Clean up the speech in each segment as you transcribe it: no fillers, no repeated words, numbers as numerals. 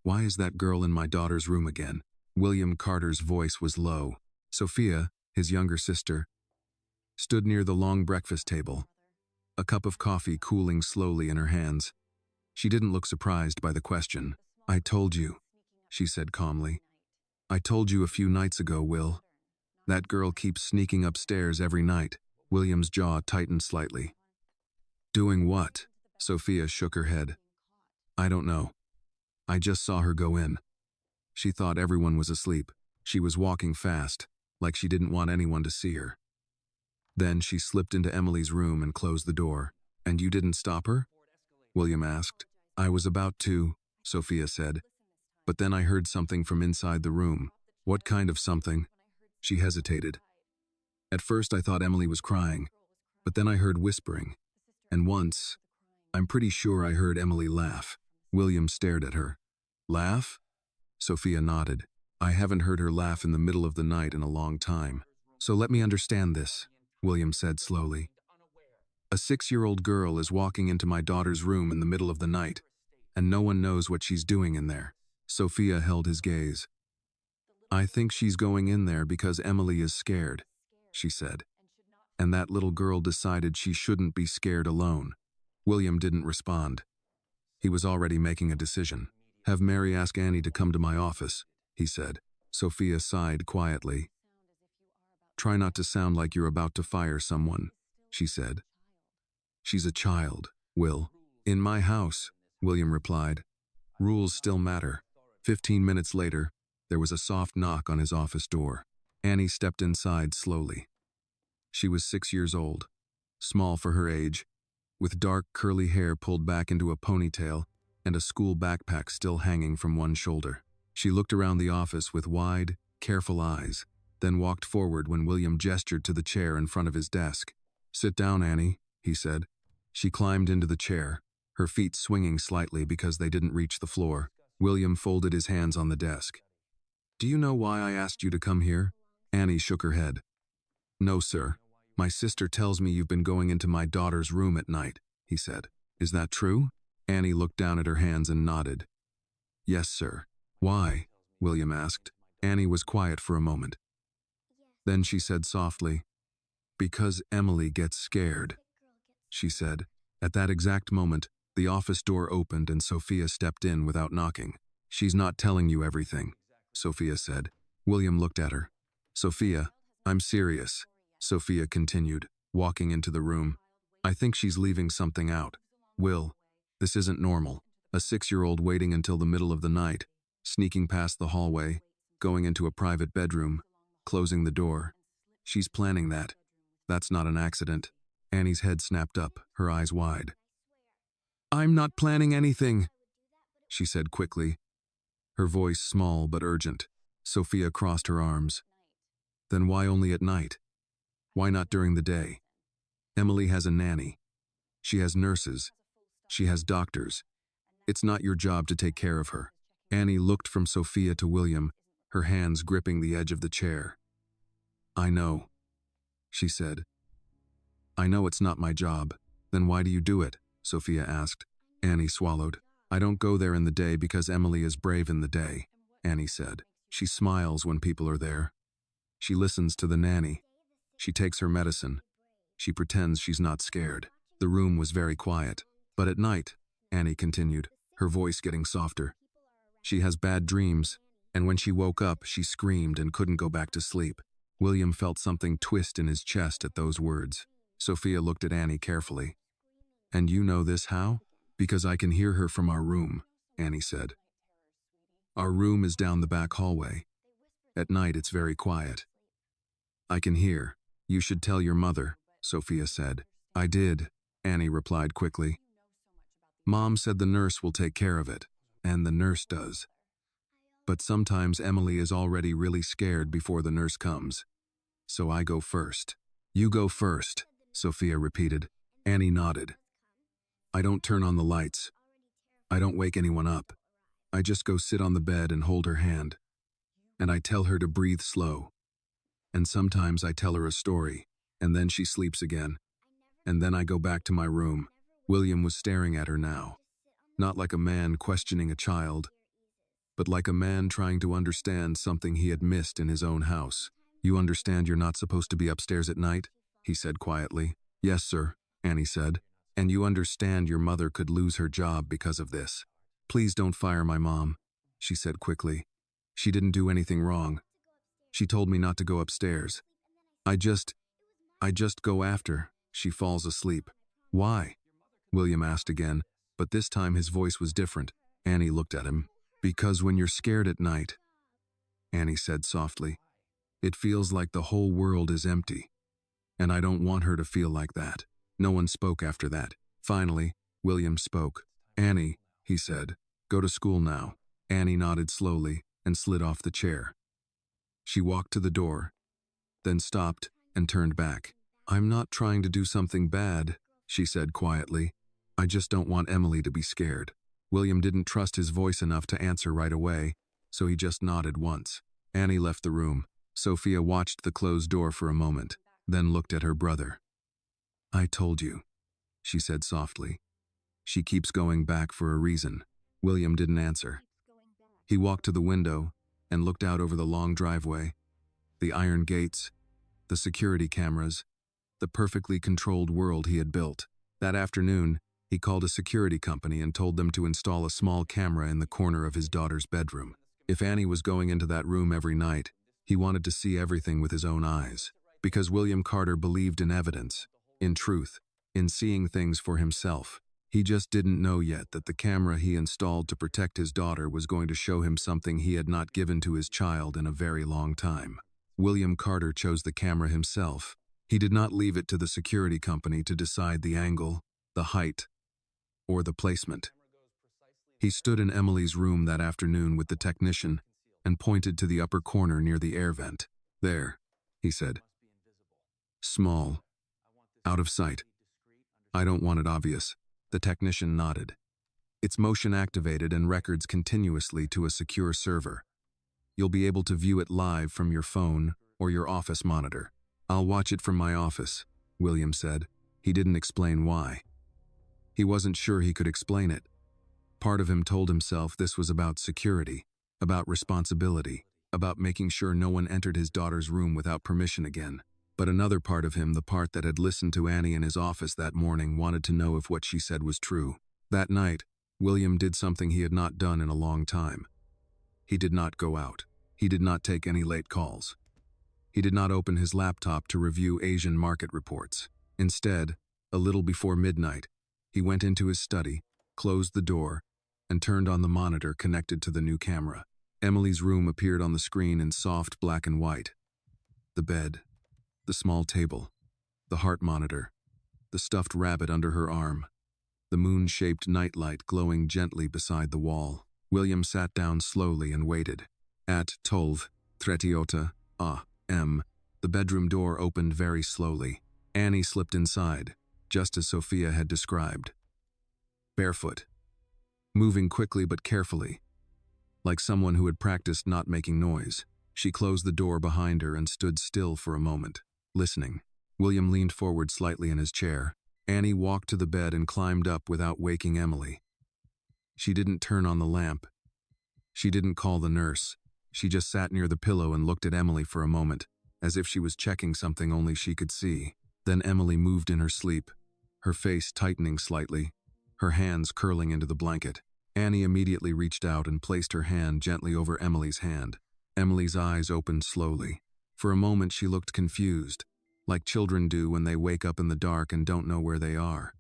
Why is that girl in my daughter's room again? William Carter's voice was low. Sophia, his younger sister, stood near the long breakfast table, a cup of coffee cooling slowly in her hands. She didn't look surprised by the question. I told you, she said calmly. I told you a few nights ago, Will. That girl keeps sneaking upstairs every night. William's jaw tightened slightly. Doing what? Sophia shook her head. I don't know. I just saw her go in. She thought everyone was asleep. She was walking fast, like she didn't want anyone to see her. Then she slipped into Emily's room and closed the door. And you didn't stop her? William asked. I was about to, Sophia said. But then I heard something from inside the room. What kind of something? She hesitated. At first I thought Emily was crying, but then I heard whispering. And once, I'm pretty sure I heard Emily laugh. William stared at her. Laugh? Sophia nodded. I haven't heard her laugh in the middle of the night in a long time. So let me understand this, William said slowly. A 6-year-old girl is walking into my daughter's room in the middle of the night, and no one knows what she's doing in there. Sophia held his gaze. I think she's going in there because Emily is scared, she said. And that little girl decided she shouldn't be scared alone. William didn't respond. He was already making a decision. Have Mary ask Annie to come to my office, he said. Sophia sighed quietly. Try not to sound like you're about to fire someone, she said. She's a child, Will. In my house, William replied. Rules still matter. 15 minutes later, there was a soft knock on his office door. Annie stepped inside slowly. She was 6 years old, small for her age, with dark curly hair pulled back into a ponytail and a school backpack still hanging from one shoulder. She looked around the office with wide, careful eyes, then walked forward when William gestured to the chair in front of his desk. Sit down, Annie, he said. She climbed into the chair, her feet swinging slightly because they didn't reach the floor. William folded his hands on the desk. Do you know why I asked you to come here? Annie shook her head. No, sir. My sister tells me you've been going into my daughter's room at night, he said. Is that true? Annie looked down at her hands and nodded. Yes, sir. Why? William asked. Annie was quiet for a moment. Then she said softly, Because Emily gets scared, she said. At that exact moment, the office door opened and Sophia stepped in without knocking. She's not telling you everything, Sophia said. William looked at her. Sophia, I'm serious, Sophia continued, walking into the room. I think she's leaving something out. Will, this isn't normal. A 6-year-old waiting until the middle of the night, sneaking past the hallway, going into a private bedroom, closing the door. She's planning that. That's not an accident. Annie's head snapped up, her eyes wide. I'm not planning anything, she said quickly, her voice small but urgent. Sophia crossed her arms. Then why only at night? Why not during the day? Emily has a nanny. She has nurses. She has doctors. It's not your job to take care of her. Annie looked from Sophia to William, her hands gripping the edge of the chair. I know, she said. I know it's not my job. Then why do you do it? Sophia asked. Annie swallowed. I don't go there in the day because Emily is brave in the day, Annie said. She smiles when people are there. She listens to the nanny. She takes her medicine. She pretends she's not scared. The room was very quiet. But at night, Annie continued, her voice getting softer. She has bad dreams, and when she woke up, she screamed and couldn't go back to sleep. William felt something twist in his chest at those words. Sophia looked at Annie carefully. And you know this how? Because I can hear her from our room, Annie said. Our room is down the back hallway. At night, it's very quiet. I can hear. You should tell your mother, Sophia said. I did, Annie replied quickly. Mom said the nurse will take care of it, and the nurse does. But sometimes Emily is already really scared before the nurse comes. So I go first. You go first, Sophia repeated. Annie nodded. I don't turn on the lights. I don't wake anyone up. I just go sit on the bed and hold her hand. And I tell her to breathe slow. And sometimes I tell her a story, and then she sleeps again. And then I go back to my room. William was staring at her now. Not like a man questioning a child, but like a man trying to understand something he had missed in his own house. "You understand you're not supposed to be upstairs at night?" he said quietly. "Yes, sir," Annie said. "And you understand your mother could lose her job because of this." "Please don't fire my mom," she said quickly. "She didn't do anything wrong. She told me not to go upstairs. I just go after she falls asleep." "Why?" William asked again, but this time his voice was different. Annie looked at him. "Because when you're scared at night," Annie said softly, "it feels like the whole world is empty. And I don't want her to feel like that." No one spoke after that. Finally, William spoke. "Annie," he said, "go to school now." Annie nodded slowly and slid off the chair. She walked to the door, then stopped and turned back. "I'm not trying to do something bad," she said quietly. "I just don't want Emily to be scared." William didn't trust his voice enough to answer right away, so he just nodded once. Annie left the room. Sophia watched the closed door for a moment, then looked at her brother. "I told you," she said softly. "She keeps going back for a reason." William didn't answer. He walked to the window and looked out over the long driveway, the iron gates, the security cameras, the perfectly controlled world he had built. That afternoon, he called a security company and told them to install a small camera in the corner of his daughter's bedroom. If Annie was going into that room every night, he wanted to see everything with his own eyes. Because William Carter believed in evidence, in truth, in seeing things for himself. He just didn't know yet that the camera he installed to protect his daughter was going to show him something he had not given to his child in a very long time. William Carter chose the camera himself. He did not leave it to the security company to decide the angle, the height, or the placement. He stood in Emily's room that afternoon with the technician and pointed to the upper corner near the air vent. "There," he said. "Small. Out of sight. I don't want it obvious." The technician nodded. "It's motion activated and records continuously to a secure server. You'll be able to view it live from your phone or your office monitor." "I'll watch it from my office," William said. He didn't explain why. He wasn't sure he could explain it. Part of him told himself this was about security, about responsibility, about making sure no one entered his daughter's room without permission again. But another part of him, the part that had listened to Annie in his office that morning, wanted to know if what she said was true. That night, William did something he had not done in a long time. He did not go out. He did not take any late calls. He did not open his laptop to review Asian market reports. Instead, a little before midnight, he went into his study, closed the door, and turned on the monitor connected to the new camera. Emily's room appeared on the screen in soft black and white. The bed, the small table, the heart monitor, the stuffed rabbit under her arm, the moon-shaped nightlight glowing gently beside the wall. William sat down slowly and waited. At 12:38 a.m., the bedroom door opened very slowly. Annie slipped inside, just as Sophia had described. Barefoot, moving quickly but carefully, like someone who had practiced not making noise. She closed the door behind her and stood still for a moment, listening. William leaned forward slightly in his chair. Annie walked to the bed and climbed up without waking Emily. She didn't turn on the lamp. She didn't call the nurse. She just sat near the pillow and looked at Emily for a moment, as if she was checking something only she could see. Then Emily moved in her sleep, her face tightening slightly, her hands curling into the blanket. Annie immediately reached out and placed her hand gently over Emily's hand. Emily's eyes opened slowly. For a moment she looked confused, like children do when they wake up in the dark and don't know where they are.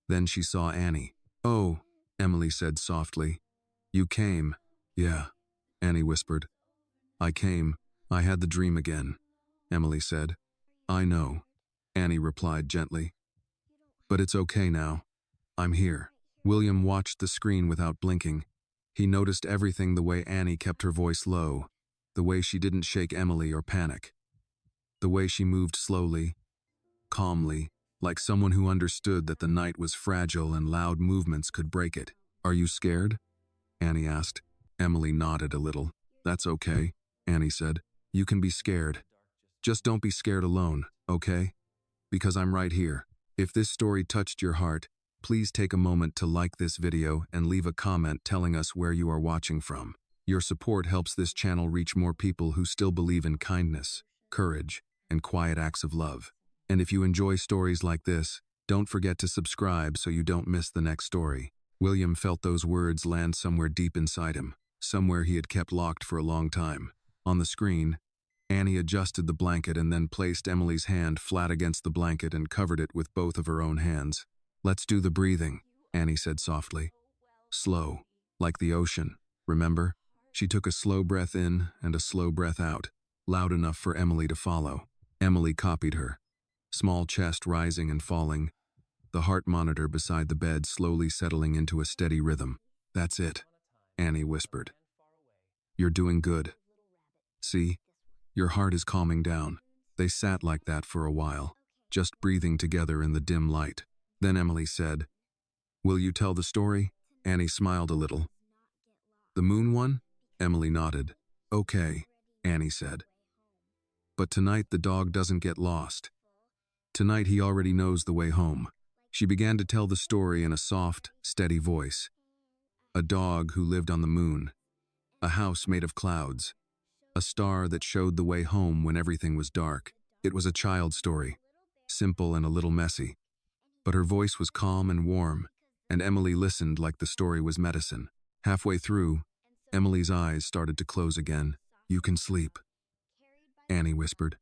Then she saw Annie. "Oh," Emily said softly. "You came." "Yeah," Annie whispered. "I came. I had the dream again," Emily said. "I know," Annie replied gently. "But it's okay now. I'm here." William watched the screen without blinking. He noticed everything: the way Annie kept her voice low, the way she didn't shake Emily or panic, the way she moved slowly, calmly, like someone who understood that the night was fragile and loud movements could break it. "Are you scared?" Annie asked. Emily nodded a little. "That's okay," Annie said. "You can be scared. Just don't be scared alone, okay? Because I'm right here." If this story touched your heart, please take a moment to like this video and leave a comment telling us where you are watching from. Your support helps this channel reach more people who still believe in kindness, courage, and quiet acts of love. And if you enjoy stories like this, don't forget to subscribe so you don't miss the next story. William felt those words land somewhere deep inside him, somewhere he had kept locked for a long time. On the screen, Annie adjusted the blanket and then placed Emily's hand flat against the blanket and covered it with both of her own hands. "Let's do the breathing," Annie said softly. "Slow, like the ocean, remember?" She took a slow breath in and a slow breath out, loud enough for Emily to follow. Emily copied her, small chest rising and falling, the heart monitor beside the bed slowly settling into a steady rhythm. "That's it," Annie whispered. "You're doing good. See? Your heart is calming down." They sat like that for a while, just breathing together in the dim light. Then Emily said, "Will you tell the story?" Annie smiled a little. "The moon one?" Emily nodded. "Okay," Annie said. "But tonight the dog doesn't get lost. Tonight he already knows the way home." She began to tell the story in a soft, steady voice. A dog who lived on the moon. A house made of clouds. A star that showed the way home when everything was dark. It was a child's story, simple and a little messy. But her voice was calm and warm, and Emily listened like the story was medicine. Halfway through, Emily's eyes started to close again. "You can sleep," Annie whispered.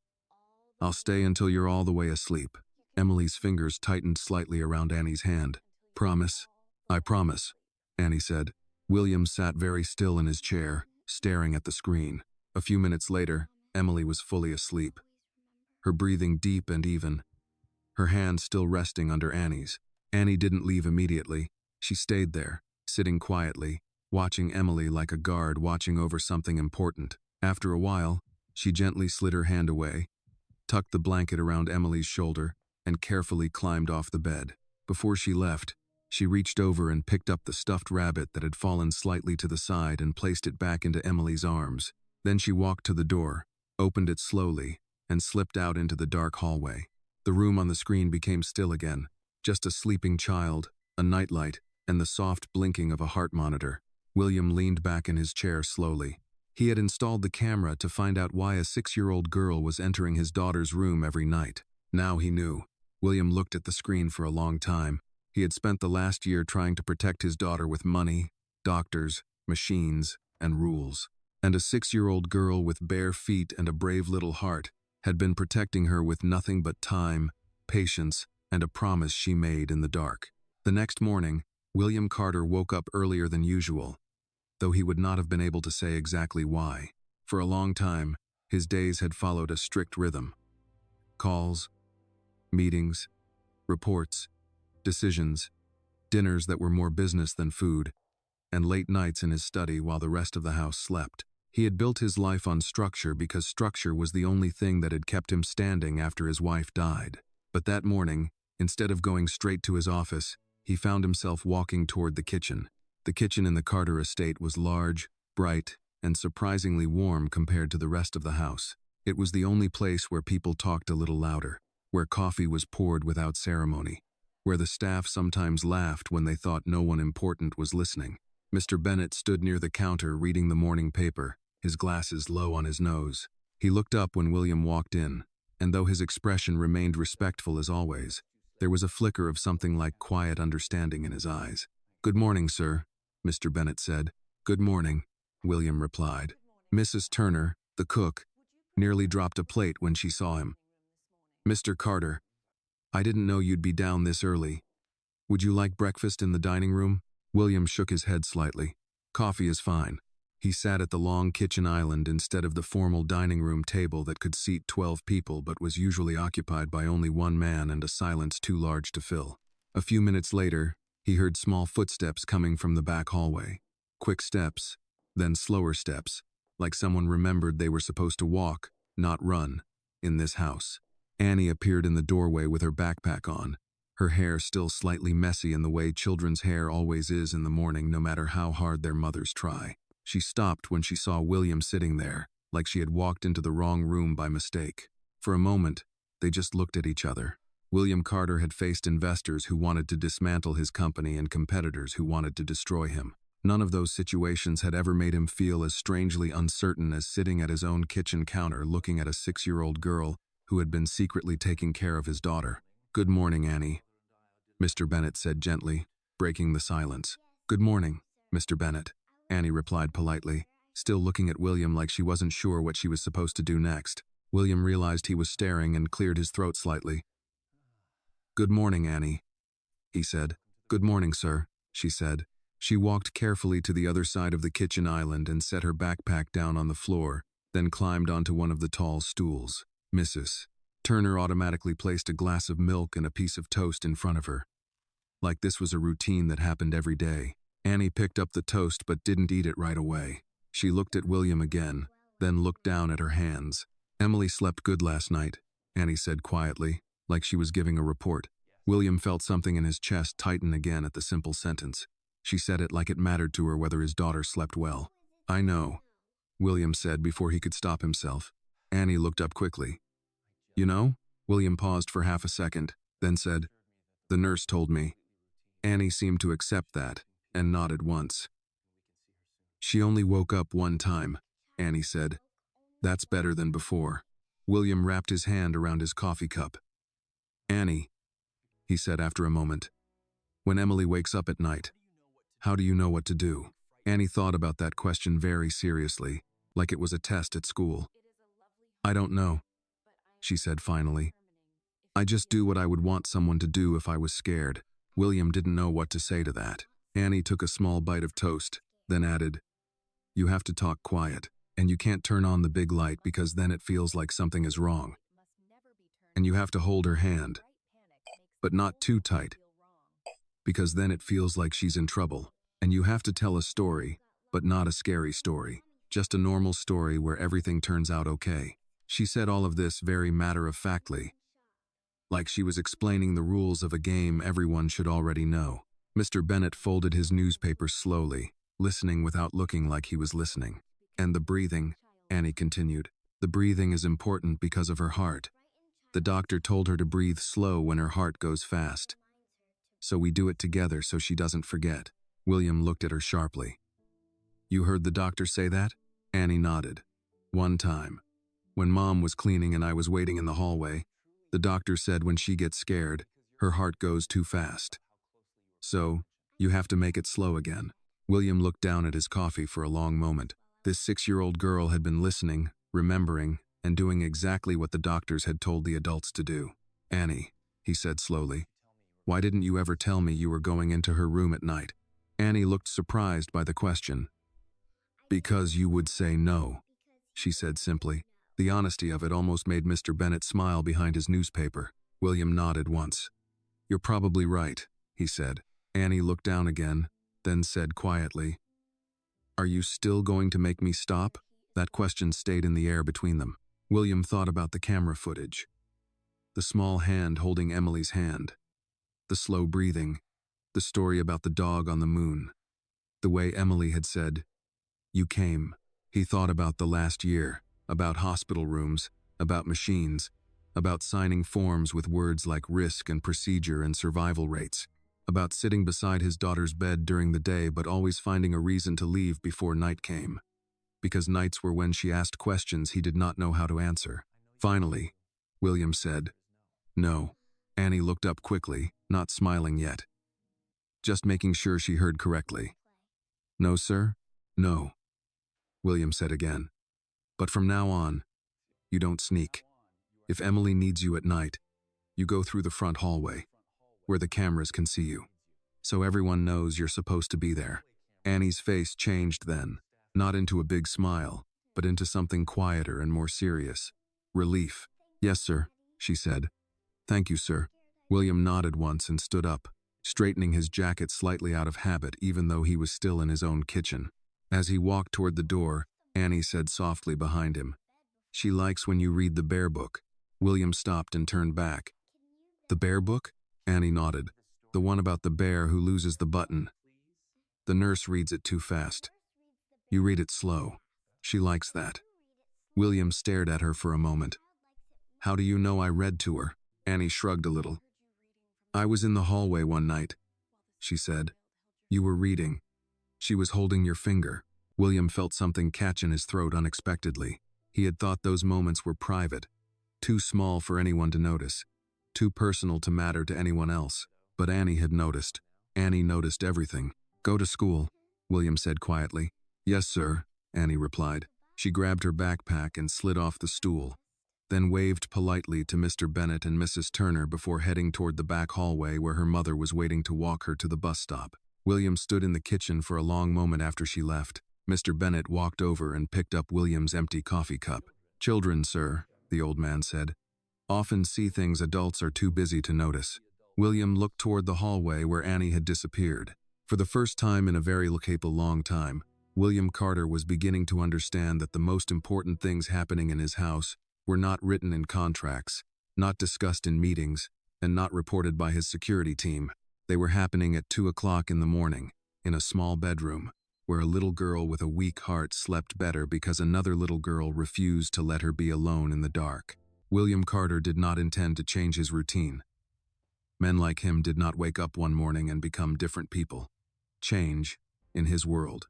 "I'll stay until you're all the way asleep." Emily's fingers tightened slightly around Annie's hand. "Promise?" "I promise," Annie said. William sat very still in his chair, staring at the screen. A few minutes later, Emily was fully asleep, her breathing deep and even, her hand still resting under Annie's. Annie didn't leave immediately. She stayed there, sitting quietly, watching Emily like a guard watching over something important. After a while, she gently slid her hand away, tucked the blanket around Emily's shoulder, and carefully climbed off the bed. Before she left, she reached over and picked up the stuffed rabbit that had fallen slightly to the side and placed it back into Emily's arms. Then she walked to the door, opened it slowly, and slipped out into the dark hallway. The room on the screen became still again, just a sleeping child, a nightlight, and the soft blinking of a heart monitor. William leaned back in his chair slowly. He had installed the camera to find out why a 6-year-old girl was entering his daughter's room every night. Now he knew. William looked at the screen for a long time. He had spent the last year trying to protect his daughter with money, doctors, machines, and rules. And a 6-year-old girl with bare feet and a brave little heart had been protecting her with nothing but time, patience, and a promise she made in the dark. The next morning, William Carter woke up earlier than usual, though he would not have been able to say exactly why. For a long time, his days had followed a strict rhythm. Calls, meetings, reports, decisions, dinners that were more business than food, and late nights in his study while the rest of the house slept. He had built his life on structure because structure was the only thing that had kept him standing after his wife died. But that morning, instead of going straight to his office, he found himself walking toward the kitchen. The kitchen in the Carter estate was large, bright, and surprisingly warm compared to the rest of the house. It was the only place where people talked a little louder, where coffee was poured without ceremony, where the staff sometimes laughed when they thought no one important was listening. Mr. Bennett stood near the counter reading the morning paper, his glasses low on his nose. He looked up when William walked in, and though his expression remained respectful as always, there was a flicker of something like quiet understanding in his eyes. "Good morning, sir," Mr. Bennett said. "Good morning," William replied. Mrs. Turner, the cook, nearly dropped a plate when she saw him. "Mr. Carter, I didn't know you'd be down this early. Would you like breakfast in the dining room?" William shook his head slightly. "Coffee is fine." He sat at the long kitchen island instead of the formal dining room table that could seat 12 people but was usually occupied by only one man and a silence too large to fill. A few minutes later, he heard small footsteps coming from the back hallway. Quick steps, then slower steps, like someone remembered they were supposed to walk, not run, in this house. Annie appeared in the doorway with her backpack on, her hair still slightly messy in the way children's hair always is in the morning no matter how hard their mothers try. She stopped when she saw William sitting there, like she had walked into the wrong room by mistake. For a moment, they just looked at each other. William Carter had faced investors who wanted to dismantle his company and competitors who wanted to destroy him. None of those situations had ever made him feel as strangely uncertain as sitting at his own kitchen counter looking at a 6-year-old girl who had been secretly taking care of his daughter. "Good morning, Annie," Mr. Bennet said gently, breaking the silence. "Good morning, Mr. Bennet," Annie replied politely, still looking at William like she wasn't sure what she was supposed to do next. William realized he was staring and cleared his throat slightly. "Good morning, Annie," he said. "Good morning, sir," she said. She walked carefully to the other side of the kitchen island and set her backpack down on the floor, then climbed onto one of the tall stools. Mrs. Turner automatically placed a glass of milk and a piece of toast in front of her. Like this was a routine that happened every day. Annie picked up the toast but didn't eat it right away. She looked at William again, then looked down at her hands. "Emily slept good last night," Annie said quietly, like she was giving a report. William felt something in his chest tighten again at the simple sentence. She said it like it mattered to her whether his daughter slept well. "I know," William said before he could stop himself. Annie looked up quickly. "You know?" William paused for half a second, then said, "The nurse told me." Annie seemed to accept that, and nodded once. "She only woke up one time," Annie said. "That's better than before." William wrapped his hand around his coffee cup. "Annie," he said after a moment, "when Emily wakes up at night, how do you know what to do?" Annie thought about that question very seriously, like it was a test at school. "I don't know," she said finally. "I just do what I would want someone to do if I was scared." William didn't know what to say to that. Annie took a small bite of toast, then added, "You have to talk quiet, and you can't turn on the big light because then it feels like something is wrong. And you have to hold her hand, but not too tight, because then it feels like she's in trouble. And you have to tell a story, but not a scary story, just a normal story where everything turns out okay." She said all of this very matter-of-factly, like she was explaining the rules of a game everyone should already know. Mr. Bennet folded his newspaper slowly, listening without looking like he was listening. "And the breathing," Annie continued. "The breathing is important because of her heart. The doctor told her to breathe slow when her heart goes fast. So we do it together so she doesn't forget." William looked at her sharply. "You heard the doctor say that?" Annie nodded. "One time, when Mom was cleaning and I was waiting in the hallway, the doctor said when she gets scared, her heart goes too fast. So, you have to make it slow again." William looked down at his coffee for a long moment. This 6-year-old girl had been listening, remembering, and doing exactly what the doctors had told the adults to do. "Annie," he said slowly, "why didn't you ever tell me you were going into her room at night?" Annie looked surprised by the question. "Because you would say no," she said simply. The honesty of it almost made Mr. Bennet smile behind his newspaper. William nodded once. "You're probably right," he said. Annie looked down again, then said quietly, "Are you still going to make me stop?" That question stayed in the air between them. William thought about the camera footage. The small hand holding Emily's hand. The slow breathing. The story about the dog on the moon. The way Emily had said, "You came." He thought about the last year, about hospital rooms, about machines, about signing forms with words like risk and procedure and survival rates, about sitting beside his daughter's bed during the day but always finding a reason to leave before night came, because nights were when she asked questions he did not know how to answer. Finally, William said, "No." Annie looked up quickly, not smiling yet, just making sure she heard correctly. "No, sir? No," William said again. "But from now on, you don't sneak. If Emily needs you at night, you go through the front hallway, where the cameras can see you, so everyone knows you're supposed to be there." Annie's face changed then, not into a big smile, but into something quieter and more serious. Relief. "Yes, sir," she said. "Thank you, sir." William nodded once and stood up, straightening his jacket slightly out of habit even though he was still in his own kitchen. As he walked toward the door, Annie said softly behind him, "She likes when you read the Bear book." William stopped and turned back. "The Bear book?" Annie nodded. "The one about the bear who loses the button. The nurse reads it too fast. You read it slow. She likes that." William stared at her for a moment. "How do you know I read to her?" Annie shrugged a little. "I was in the hallway one night," she said. "You were reading. She was holding your finger. William felt something catch in his throat unexpectedly. He had thought those moments were private, too small for anyone to notice, too personal to matter to anyone else. But Annie had noticed. Annie noticed everything. "Go to school," William said quietly. "Yes, sir," Annie replied. She grabbed her backpack and slid off the stool, then waved politely to Mr. Bennett and Mrs. Turner before heading toward the back hallway where her mother was waiting to walk her to the bus stop. William stood in the kitchen for a long moment after she left. Mr. Bennett walked over and picked up William's empty coffee cup. "Children, sir," the old man said, "often see things adults are too busy to notice." William looked toward the hallway where Annie had disappeared. For the first time in a very long time, William Carter was beginning to understand that the most important things happening in his house were not written in contracts, not discussed in meetings, and not reported by his security team. They were happening at 2 o'clock in the morning, in a small bedroom, where a little girl with a weak heart slept better because another little girl refused to let her be alone in the dark. William Carter did not intend to change his routine. Men like him did not wake up one morning and become different people. Change, in his world,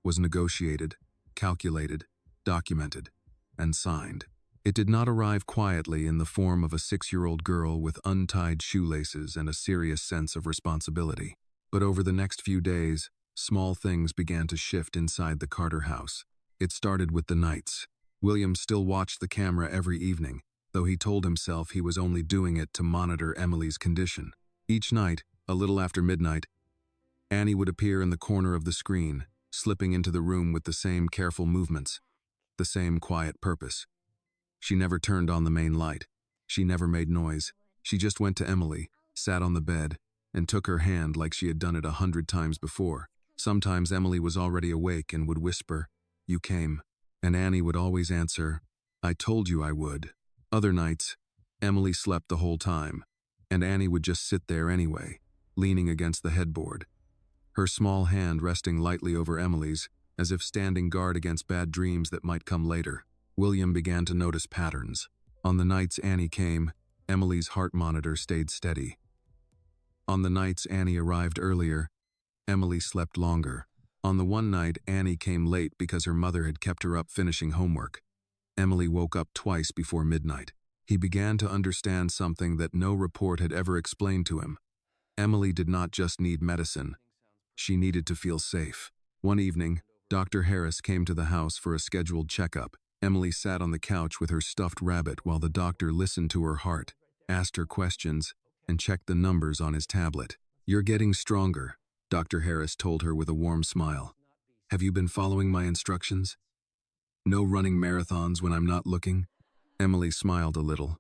was negotiated, calculated, documented, and signed. It did not arrive quietly in the form of a 6-year-old girl with untied shoelaces and a serious sense of responsibility. But over the next few days, small things began to shift inside the Carter house. It started with the nights. William still watched the camera every evening, though he told himself he was only doing it to monitor Emily's condition. Each night, a little after midnight, Annie would appear in the corner of the screen, slipping into the room with the same careful movements, the same quiet purpose. She never turned on the main light. She never made noise. She just went to Emily, sat on the bed, and took her hand like she had done it 100 times before. Sometimes Emily was already awake and would whisper, "You came," and Annie would always answer, "I told you I would." Other nights, Emily slept the whole time, and Annie would just sit there anyway, leaning against the headboard, her small hand resting lightly over Emily's, as if standing guard against bad dreams that might come later. William began to notice patterns. On the nights Annie came, Emily's heart monitor stayed steady. On the nights Annie arrived earlier, Emily slept longer. On the one night Annie came late because her mother had kept her up finishing homework. Emily woke up twice before midnight. He began to understand something that no report had ever explained to him. Emily did not just need medicine. She needed to feel safe. One evening, Dr. Harris came to the house for a scheduled checkup. Emily sat on the couch with her stuffed rabbit while the doctor listened to her heart, asked her questions, and checked the numbers on his tablet. "You're getting stronger," Dr. Harris told her with a warm smile. "Have you been following my instructions? No running marathons when I'm not looking?" Emily smiled a little.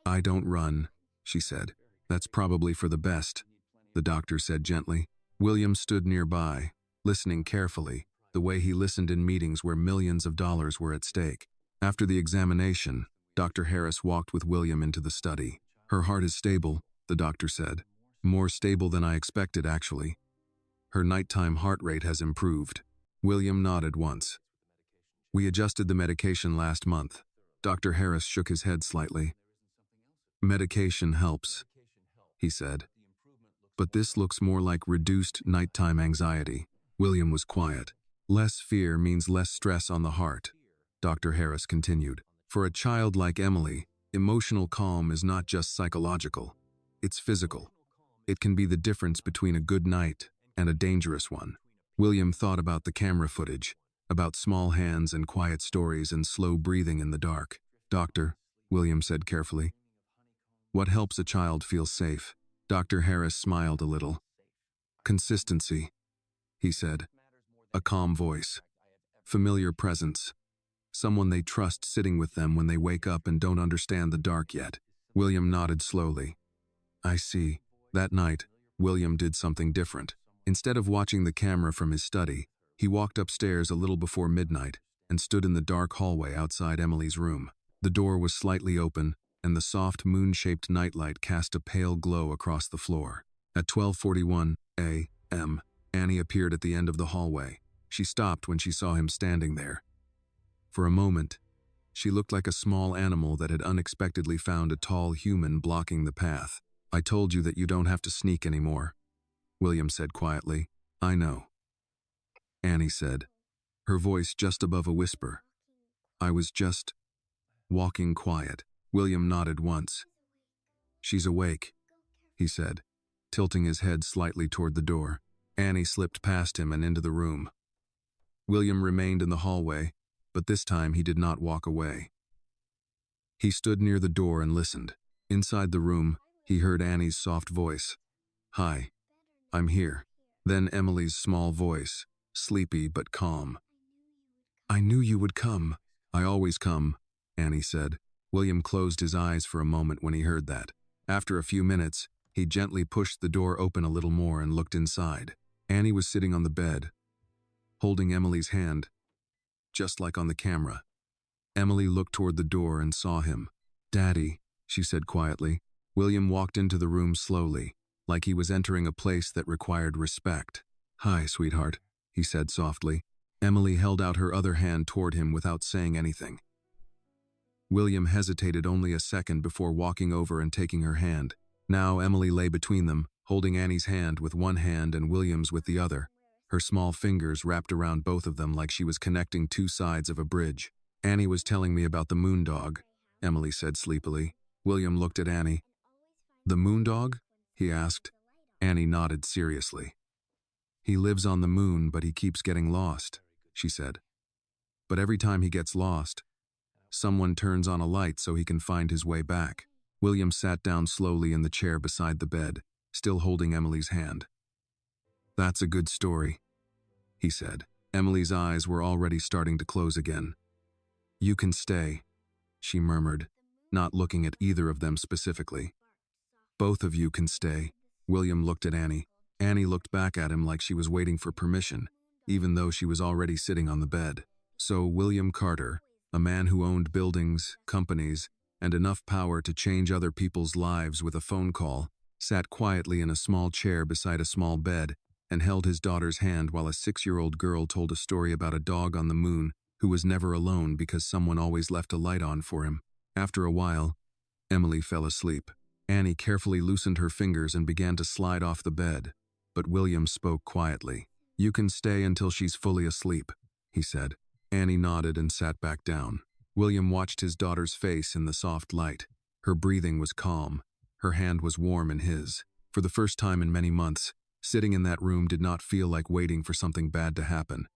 "I don't run," she said. "That's probably for the best," the doctor said gently. William stood nearby, listening carefully, the way he listened in meetings where millions of dollars were at stake. After the examination, Dr. Harris walked with William into the study. "Her heart is stable," the doctor said. "More stable than I expected, actually. Her nighttime heart rate has improved." William nodded once. "We adjusted the medication last month." Dr. Harris shook his head slightly. "Medication helps," he said. "But this looks more like reduced nighttime anxiety." William was quiet. "Less fear means less stress on the heart," Dr. Harris continued. "For a child like Emily, emotional calm is not just psychological. It's physical. It can be the difference between a good night and a dangerous one." William thought about the camera footage, about small hands and quiet stories and slow breathing in the dark. "Doctor," William said carefully, "what helps a child feel safe?" Dr. Harris smiled a little. "Consistency," he said. "A calm voice. Familiar presence. Someone they trust sitting with them when they wake up and don't understand the dark yet." William nodded slowly. "I see." That night, William did something different. Instead of watching the camera from his study, he walked upstairs a little before midnight and stood in the dark hallway outside Emily's room. The door was slightly open, and the soft moon-shaped nightlight cast a pale glow across the floor. At 12:41 a.m., Annie appeared at the end of the hallway. She stopped when she saw him standing there. For a moment, she looked like a small animal that had unexpectedly found a tall human blocking the path. "I told you that you don't have to sneak anymore," William said quietly. "I know." Annie said, her voice just above a whisper. I was just walking quiet. William nodded once. She's awake, he said, tilting his head slightly toward the door. Annie slipped past him and into the room. William remained in the hallway, but this time he did not walk away. He stood near the door and listened. Inside the room, he heard Annie's soft voice. Hi, I'm here. Then Emily's small voice, sleepy but calm. I knew you would come. I always come, Annie said. William closed his eyes for a moment when he heard that. After a few minutes, he gently pushed the door open a little more and looked inside. Annie was sitting on the bed, holding Emily's hand, just like on the camera. Emily looked toward the door and saw him. Daddy, she said quietly. William walked into the room slowly, like he was entering a place that required respect. Hi, sweetheart, he said softly. Emily held out her other hand toward him without saying anything. William hesitated only a second before walking over and taking her hand. Now Emily lay between them, holding Annie's hand with one hand and William's with the other. Her small fingers wrapped around both of them like she was connecting two sides of a bridge. Annie was telling me about the moondog, Emily said sleepily. William looked at Annie. The moondog? He asked. Annie nodded seriously. He lives on the moon, but he keeps getting lost, she said. But every time he gets lost, someone turns on a light so he can find his way back. William sat down slowly in the chair beside the bed, still holding Emily's hand. That's a good story, he said. Emily's eyes were already starting to close again. You can stay, she murmured, not looking at either of them specifically. Both of you can stay. William looked at Annie. Annie looked back at him like she was waiting for permission, even though she was already sitting on the bed. So William Carter, a man who owned buildings, companies, and enough power to change other people's lives with a phone call, sat quietly in a small chair beside a small bed and held his daughter's hand while a 6-year-old girl told a story about a dog on the moon who was never alone because someone always left a light on for him. After a while, Emily fell asleep. Annie carefully loosened her fingers and began to slide off the bed, but William spoke quietly. You can stay until she's fully asleep, he said. Annie nodded and sat back down. William watched his daughter's face in the soft light. Her breathing was calm. Her hand was warm in his. For the first time in many months, sitting in that room did not feel like waiting for something bad to happen.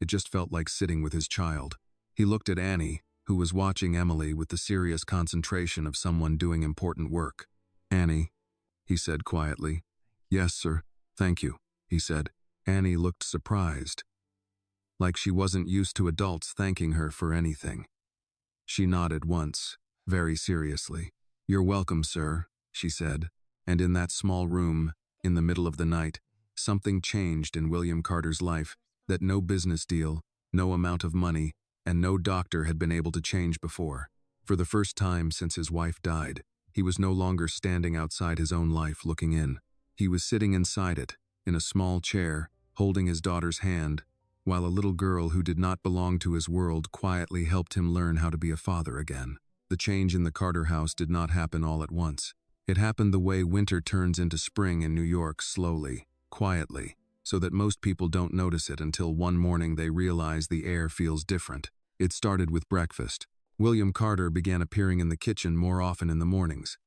It just felt like sitting with his child. He looked at Annie, who was watching Emily with the serious concentration of someone doing important work. Annie, he said quietly. Yes, sir. Thank you, he said. Annie looked surprised, like she wasn't used to adults thanking her for anything. She nodded once, very seriously. You're welcome, sir, she said. And in that small room, in the middle of the night, something changed in William Carter's life that no business deal, no amount of money, and no doctor had been able to change before. For the first time since his wife died, he was no longer standing outside his own life looking in. He was sitting inside it, in a small chair, holding his daughter's hand, while a little girl who did not belong to his world quietly helped him learn how to be a father again. The change in the Carter house did not happen all at once. It happened the way winter turns into spring in New York, slowly, quietly, so that most people don't notice it until one morning they realize the air feels different. It started with breakfast. William Carter began appearing in the kitchen more often in the mornings,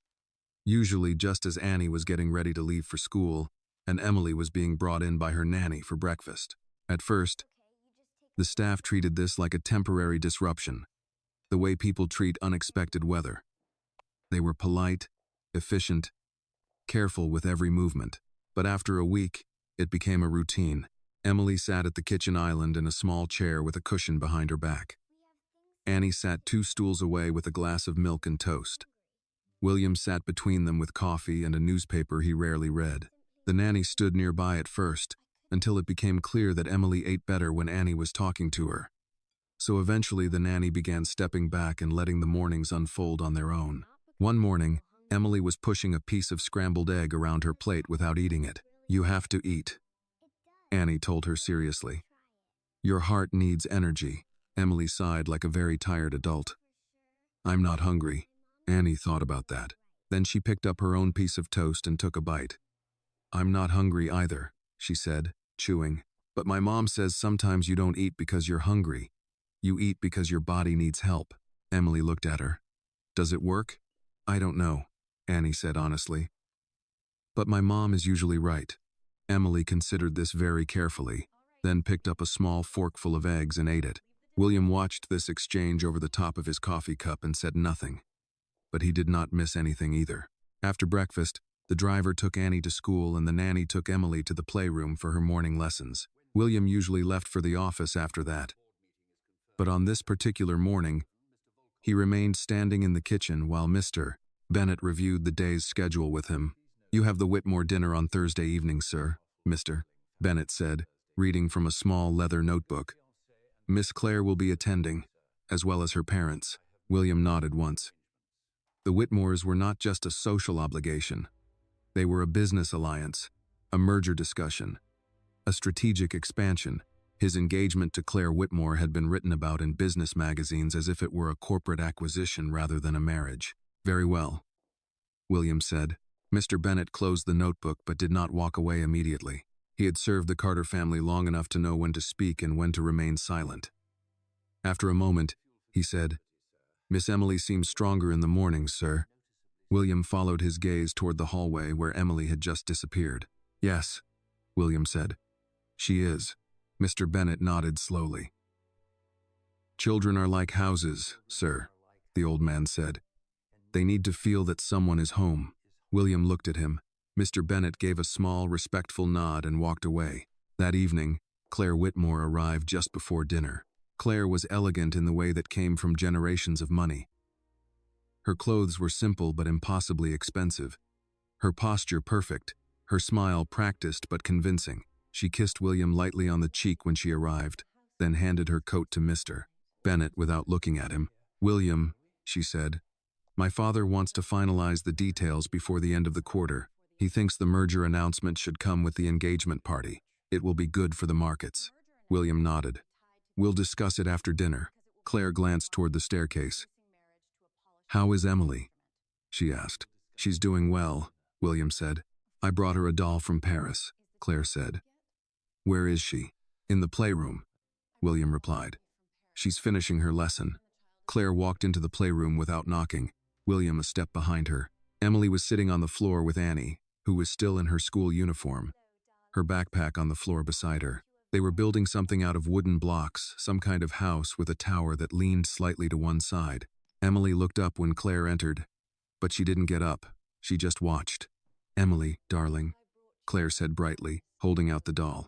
usually just as Annie was getting ready to leave for school, and Emily was being brought in by her nanny for breakfast. At first, the staff treated this like a temporary disruption, the way people treat unexpected weather. They were polite, efficient, careful with every movement. But after a week, it became a routine. Emily sat at the kitchen island in a small chair with a cushion behind her back. Annie sat 2 stools away with a glass of milk and toast. William sat between them with coffee and a newspaper he rarely read. The nanny stood nearby at first, until it became clear that Emily ate better when Annie was talking to her. So eventually the nanny began stepping back and letting the mornings unfold on their own. One morning, Emily was pushing a piece of scrambled egg around her plate without eating it. You have to eat, Annie told her seriously. Your heart needs energy. Emily sighed like a very tired adult. I'm not hungry. Annie thought about that. Then she picked up her own piece of toast and took a bite. I'm not hungry either, she said, chewing. But my mom says sometimes you don't eat because you're hungry. You eat because your body needs help. Emily looked at her. Does it work? I don't know, Annie said honestly. But my mom is usually right. Emily considered this very carefully, then picked up a small forkful of eggs and ate it. William watched this exchange over the top of his coffee cup and said nothing. But he did not miss anything either. After breakfast, the driver took Annie to school and the nanny took Emily to the playroom for her morning lessons. William usually left for the office after that. But on this particular morning, he remained standing in the kitchen while Mr. Bennett reviewed the day's schedule with him. You have the Whitmore dinner on Thursday evening, sir, Mr. Bennett said, reading from a small leather notebook. Miss Claire will be attending, as well as her parents. William nodded once. The Whitmores were not just a social obligation. They were a business alliance, a merger discussion, a strategic expansion. His engagement to Claire Whitmore had been written about in business magazines as if it were a corporate acquisition rather than a marriage. Very well, William said. Mr. Bennett closed the notebook but did not walk away immediately. He had served the Carter family long enough to know when to speak and when to remain silent. After a moment, he said, Miss Emily seems stronger in the mornings, sir. William followed his gaze toward the hallway where Emily had just disappeared. Yes, William said. She is. Mr. Bennett nodded slowly. Children are like houses, sir, the old man said. They need to feel that someone is home. William looked at him. Mr. Bennett gave a small, respectful nod and walked away. That evening, Claire Whitmore arrived just before dinner. Claire was elegant in the way that came from generations of money. Her clothes were simple but impossibly expensive. Her posture perfect, her smile practiced but convincing. She kissed William lightly on the cheek when she arrived, then handed her coat to Mr. Bennett without looking at him. William, she said, my father wants to finalize the details before the end of the quarter. He thinks the merger announcement should come with the engagement party. It will be good for the markets. William nodded. We'll discuss it after dinner. Claire glanced toward the staircase. How is Emily? She asked. She's doing well, William said. I brought her a doll from Paris, Claire said. Where is she? In the playroom, William replied. She's finishing her lesson. Claire walked into the playroom without knocking, William a step behind her. Emily was sitting on the floor with Annie, who was still in her school uniform, her backpack on the floor beside her. They were building something out of wooden blocks, some kind of house with a tower that leaned slightly to one side. Emily looked up when Claire entered, but she didn't get up. She just watched. Emily, darling, Claire said brightly, holding out the doll.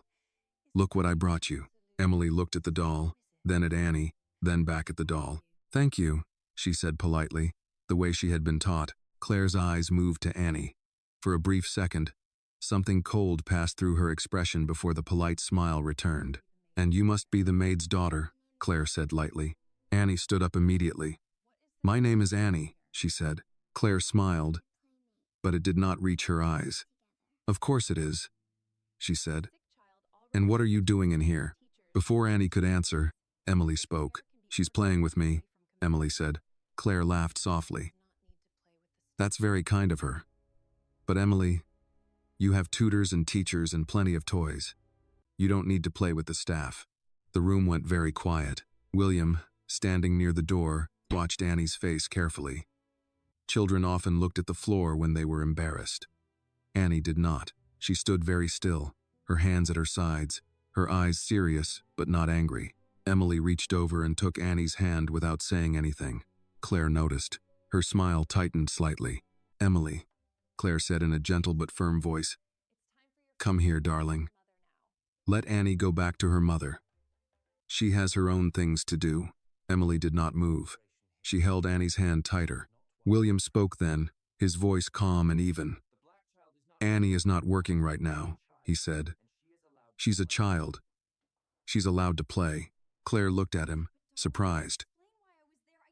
Look what I brought you. Emily looked at the doll, then at Annie, then back at the doll. Thank you, she said politely, the way she had been taught. Claire's eyes moved to Annie. For a brief second, something cold passed through her expression before the polite smile returned. And you must be the maid's daughter, Claire said lightly. Annie stood up immediately. My name is Annie, she said. Claire smiled, but it did not reach her eyes. Of course it is, she said. And what are you doing in here? Before Annie could answer, Emily spoke. She's playing with me, Emily said. Claire laughed softly. That's very kind of her. But Emily, you have tutors and teachers and plenty of toys. You don't need to play with the staff. The room went very quiet. William, standing near the door, watched Annie's face carefully. Children often looked at the floor when they were embarrassed. Annie did not. She stood very still, her hands at her sides, her eyes serious but not angry. Emily reached over and took Annie's hand without saying anything. Claire noticed. Her smile tightened slightly. Emily, Claire said in a gentle but firm voice. Come here, darling. Let Annie go back to her mother. She has her own things to do. Emily did not move. She held Annie's hand tighter. William spoke then, his voice calm and even. Annie is not working right now, he said. She's a child. She's allowed to play. Claire looked at him, surprised.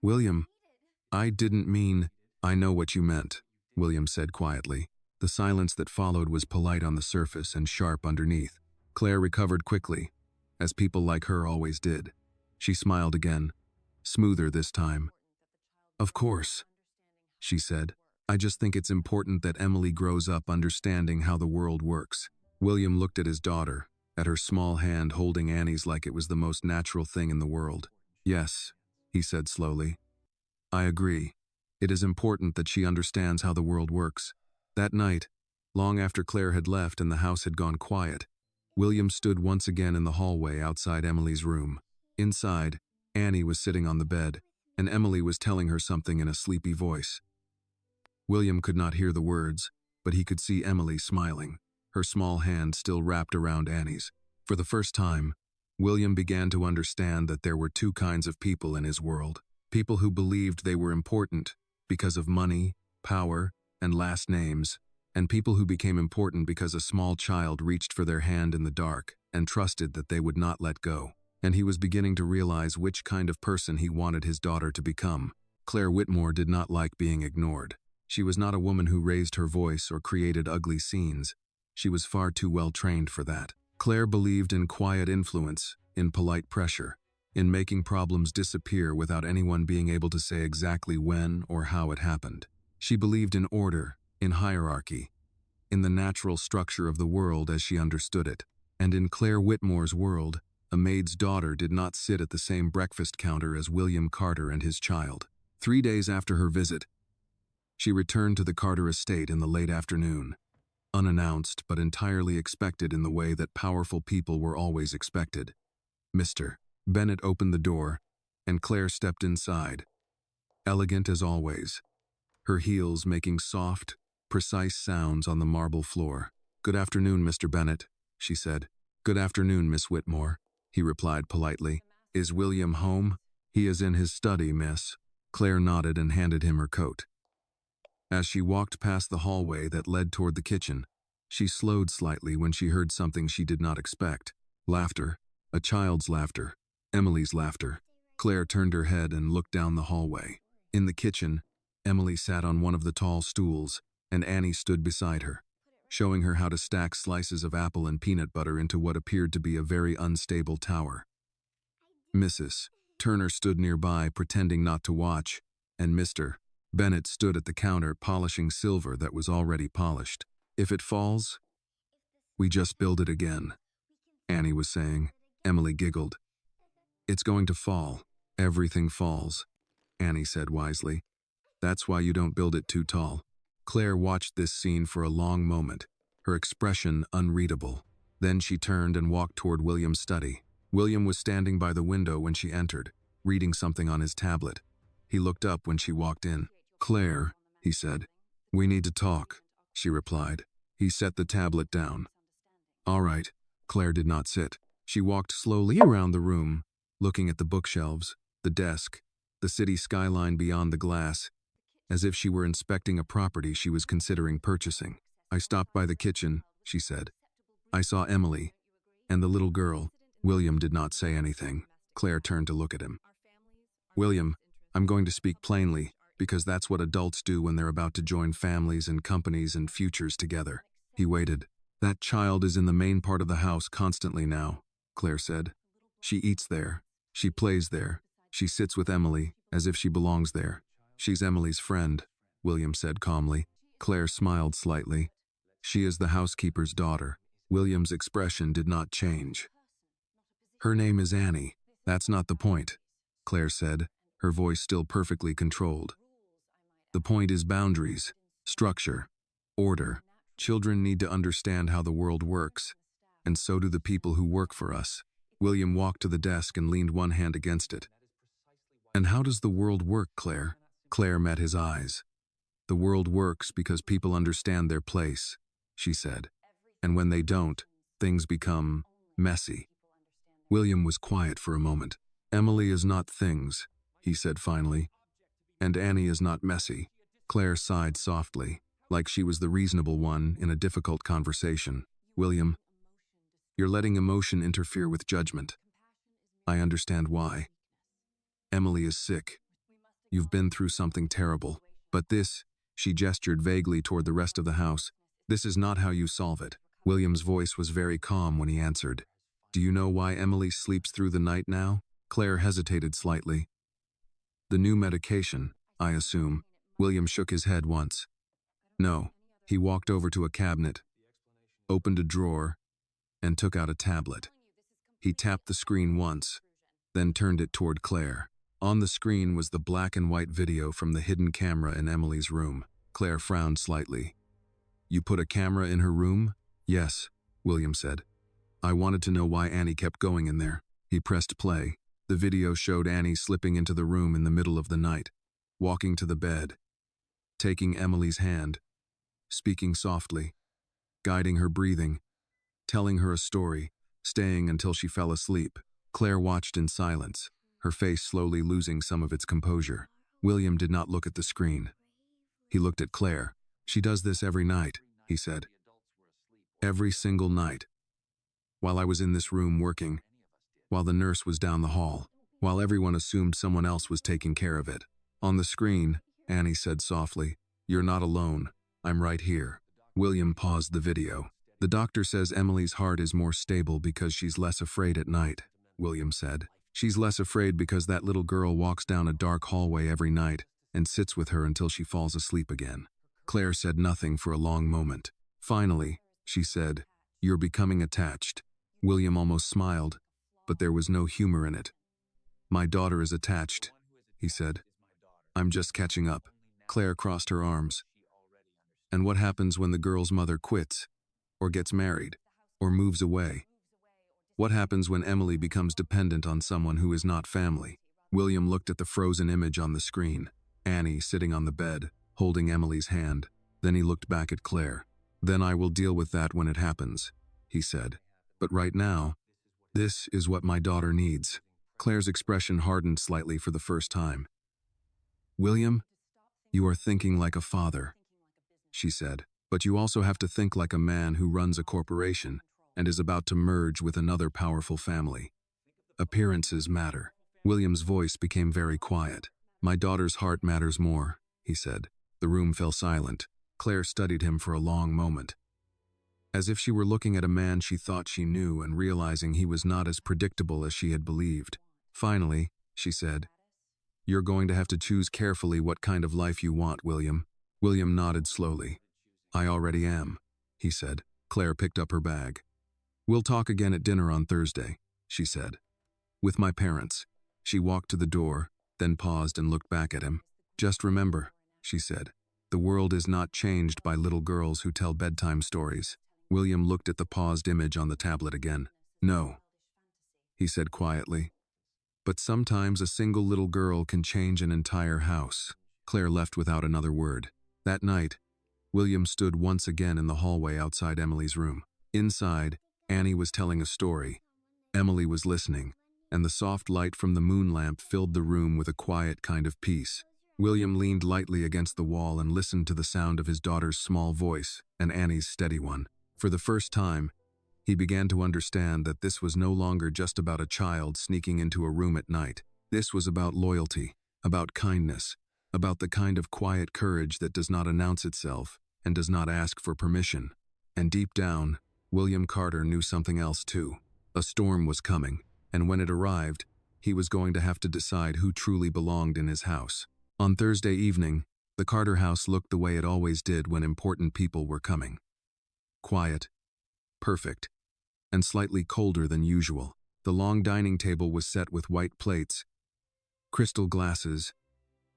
William, I didn't mean, I know what you meant, William said quietly. The silence that followed was polite on the surface and sharp underneath. Claire recovered quickly, as people like her always did. She smiled again, smoother this time. Of course, she said. I just think it's important that Emily grows up understanding how the world works. William looked at his daughter, at her small hand holding Annie's like it was the most natural thing in the world. "Yes," he said slowly. "I agree. It is important that she understands how the world works." That night, long after Claire had left and the house had gone quiet, William stood once again in the hallway outside Emily's room. Inside, Annie was sitting on the bed, and Emily was telling her something in a sleepy voice. William could not hear the words, but he could see Emily smiling, her small hand still wrapped around Annie's. For the first time, William began to understand that there were two kinds of people in his world. People who believed they were important because of money, power, and last names, and people who became important because a small child reached for their hand in the dark and trusted that they would not let go. And he was beginning to realize which kind of person he wanted his daughter to become. Claire Whitmore did not like being ignored. She was not a woman who raised her voice or created ugly scenes. She was far too well trained for that. Claire believed in quiet influence, in polite pressure, in making problems disappear without anyone being able to say exactly when or how it happened. She believed in order, in hierarchy, in the natural structure of the world as she understood it. And in Claire Whitmore's world, a maid's daughter did not sit at the same breakfast counter as William Carter and his child. 3 days after her visit, she returned to the Carter estate in the late afternoon, unannounced but entirely expected in the way that powerful people were always expected. Mr. Bennett opened the door, and Claire stepped inside, elegant as always, her heels making soft, precise sounds on the marble floor. "Good afternoon, Mr. Bennett," she said. "Good afternoon, Miss Whitmore," he replied politely. "Is William home?" "He is in his study, miss." Claire nodded and handed him her coat. As she walked past the hallway that led toward the kitchen, she slowed slightly when she heard something she did not expect. Laughter, a child's laughter, Emily's laughter. Claire turned her head and looked down the hallway. In the kitchen, Emily sat on one of the tall stools, and Annie stood beside her, showing her how to stack slices of apple and peanut butter into what appeared to be a very unstable tower. Mrs. Turner stood nearby, pretending not to watch, and Mr. Bennett stood at the counter polishing silver that was already polished. "If it falls, we just build it again," Annie was saying. Emily giggled. "It's going to fall. Everything falls," Annie said wisely. "That's why you don't build it too tall." Claire watched this scene for a long moment, her expression unreadable. Then she turned and walked toward William's study. William was standing by the window when she entered, reading something on his tablet. He looked up when she walked in. "Claire," he said. "We need to talk," she replied. He set the tablet down. "All right." Claire did not sit. She walked slowly around the room, looking at the bookshelves, the desk, the city skyline beyond the glass, as if she were inspecting a property she was considering purchasing. "I stopped by the kitchen," she said. "I saw Emily and the little girl." William did not say anything. Claire turned to look at him. "William, I'm going to speak plainly, because that's what adults do when they're about to join families and companies and futures together." He waited. "That child is in the main part of the house constantly now," Claire said. "She eats there. She plays there. She sits with Emily, as if she belongs there. She's Emily's friend," William said calmly. Claire smiled slightly. "She is the housekeeper's daughter." William's expression did not change. "Her name is Annie. That's not the point," Claire said, her voice still perfectly controlled. "The point is boundaries, structure, order. Children need to understand how the world works, and so do the people who work for us." William walked to the desk and leaned one hand against it. "And how does the world work, Claire?" Claire met his eyes. "The world works because people understand their place," she said. "And when they don't, things become messy." William was quiet for a moment. "Emily is not things," he said finally. "And Annie is not messy." Claire sighed softly, like she was the reasonable one in a difficult conversation. "William, you're letting emotion interfere with judgment. I understand why. Emily is sick. You've been through something terrible. But this," she gestured vaguely toward the rest of the house, "this is not how you solve it." William's voice was very calm when he answered. "Do you know why Emily sleeps through the night now?" Claire hesitated slightly. "The new medication, I assume." William shook his head once. "No." He walked over to a cabinet, opened a drawer, and took out a tablet. He tapped the screen once, then turned it toward Claire. On the screen was the black and white video from the hidden camera in Emily's room. Claire frowned slightly. "You put a camera in her room?" "Yes," William said. "I wanted to know why Annie kept going in there." He pressed play. The video showed Annie slipping into the room in the middle of the night, walking to the bed, taking Emily's hand, speaking softly, guiding her breathing, telling her a story, staying until she fell asleep. Claire watched in silence, her face slowly losing some of its composure. William did not look at the screen. He looked at Claire. "She does this every night," he said. "Every single night. While I was in this room working, while the nurse was down the hall, while everyone assumed someone else was taking care of it." On the screen, Annie said softly, "You're not alone. I'm right here." William paused the video. "The doctor says Emily's heart is more stable because she's less afraid at night," William said. "She's less afraid because that little girl walks down a dark hallway every night and sits with her until she falls asleep again." Claire said nothing for a long moment. Finally, she said, "You're becoming attached." William almost smiled, but there was no humor in it. "My daughter is attached," he said. "I'm just catching up." Claire crossed her arms. "And what happens when the girl's mother quits, or gets married, or moves away? What happens when Emily becomes dependent on someone who is not family?" William looked at the frozen image on the screen, Annie sitting on the bed, holding Emily's hand. Then he looked back at Claire. "Then I will deal with that when it happens," he said. "But right now, this is what my daughter needs." Claire's expression hardened slightly for the first time. "William, you are thinking like a father," she said, "but you also have to think like a man who runs a corporation and is about to merge with another powerful family. Appearances matter." William's voice became very quiet. "My daughter's heart matters more," he said. The room fell silent. Claire studied him for a long moment, as if she were looking at a man she thought she knew and realizing he was not as predictable as she had believed. Finally, she said, "You're going to have to choose carefully what kind of life you want, William." William nodded slowly. "I already am," he said. Claire picked up her bag. "We'll talk again at dinner on Thursday," she said. "With my parents." She walked to the door, then paused and looked back at him. "Just remember," she said, "the world is not changed by little girls who tell bedtime stories." William looked at the paused image on the tablet again. "No," he said quietly. "But sometimes a single little girl can change an entire house." Claire left without another word. That night, William stood once again in the hallway outside Emily's room. Inside, Annie was telling a story. Emily was listening, and the soft light from the moon lamp filled the room with a quiet kind of peace. William leaned lightly against the wall and listened to the sound of his daughter's small voice and Annie's steady one. For the first time, he began to understand that this was no longer just about a child sneaking into a room at night. This was about loyalty, about kindness, about the kind of quiet courage that does not announce itself and does not ask for permission. And deep down, William Carter knew something else too. A storm was coming, and when it arrived, he was going to have to decide who truly belonged in his house. On Thursday evening, the Carter house looked the way it always did when important people were coming. Quiet, perfect, and slightly colder than usual. The long dining table was set with white plates, crystal glasses,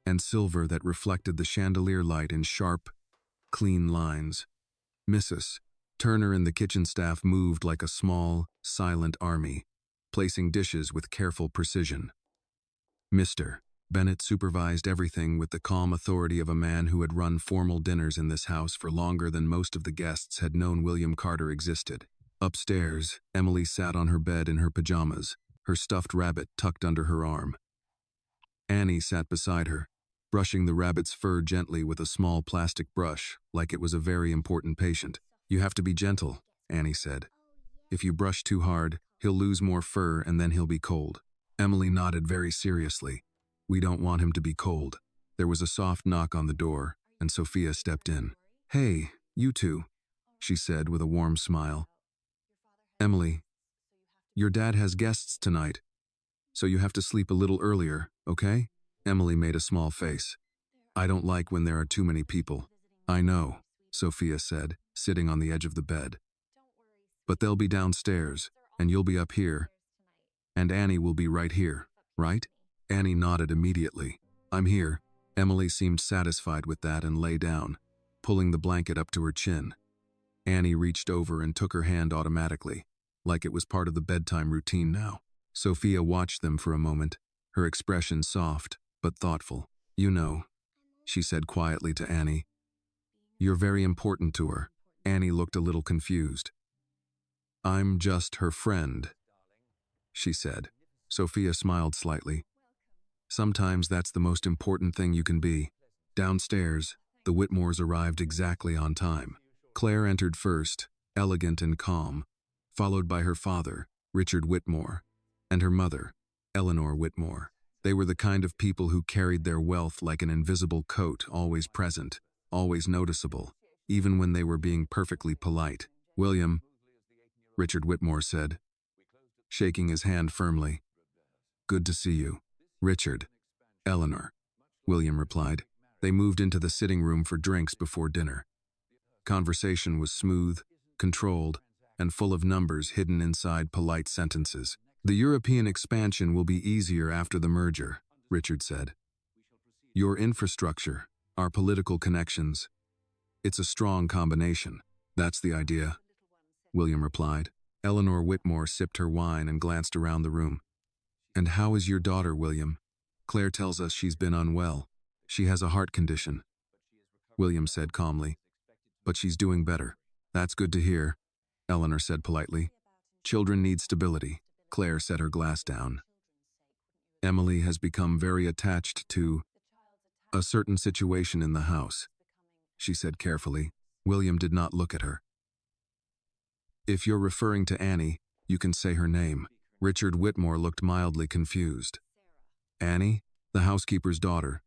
and silver that reflected the chandelier light in sharp, clean lines. Mrs. Turner and the kitchen staff moved like a small, silent army, placing dishes with careful precision. Mr. Bennett supervised everything with the calm authority of a man who had run formal dinners in this house for longer than most of the guests had known William Carter existed. Upstairs, Emily sat on her bed in her pajamas, her stuffed rabbit tucked under her arm. Annie sat beside her, brushing the rabbit's fur gently with a small plastic brush, like it was a very important patient. "You have to be gentle," Annie said. "If you brush too hard, he'll lose more fur and then he'll be cold." Emily nodded very seriously. "We don't want him to be cold." There was a soft knock on the door, and Sophia stepped in. "Hey, you two," she said with a warm smile. "Emily, your dad has guests tonight, so you have to sleep a little earlier, okay?" Emily made a small face. "I don't like when there are too many people." "I know," Sophia said, sitting on the edge of the bed. But they'll be downstairs, and you'll be up here, and Annie will be right here, right? Annie nodded immediately. I'm here. Emily seemed satisfied with that and lay down, pulling the blanket up to her chin. Annie reached over and took her hand automatically, like it was part of the bedtime routine now. Sophia watched them for a moment, her expression soft but thoughtful. You know, she said quietly to Annie. You're very important to her. Annie looked a little confused. I'm just her friend, she said. Sophia smiled slightly. Sometimes that's the most important thing you can be. Downstairs, the Whitmores arrived exactly on time. Claire entered first, elegant and calm, followed by her father, Richard Whitmore, and her mother, Eleanor Whitmore. They were the kind of people who carried their wealth like an invisible coat, always present, always noticeable, even when they were being perfectly polite. William, Richard Whitmore said, shaking his hand firmly. Good to see you. Richard. Eleanor. William replied. They moved into the sitting room for drinks before dinner. Conversation was smooth, controlled, and full of numbers hidden inside polite sentences. The European expansion will be easier after the merger, Richard said. Your infrastructure, our political connections. It's a strong combination. That's the idea, William replied. Eleanor Whitmore sipped her wine and glanced around the room. And how is your daughter, William? Claire tells us she's been unwell. She has a heart condition, William said calmly. But she's doing better. That's good to hear, Eleanor said politely. Children need stability. Claire set her glass down. Emily has become very attached to a certain situation in the house, she said carefully. William did not look at her. If you're referring to Annie, you can say her name. Richard Whitmore looked mildly confused. Annie, the housekeeper's daughter,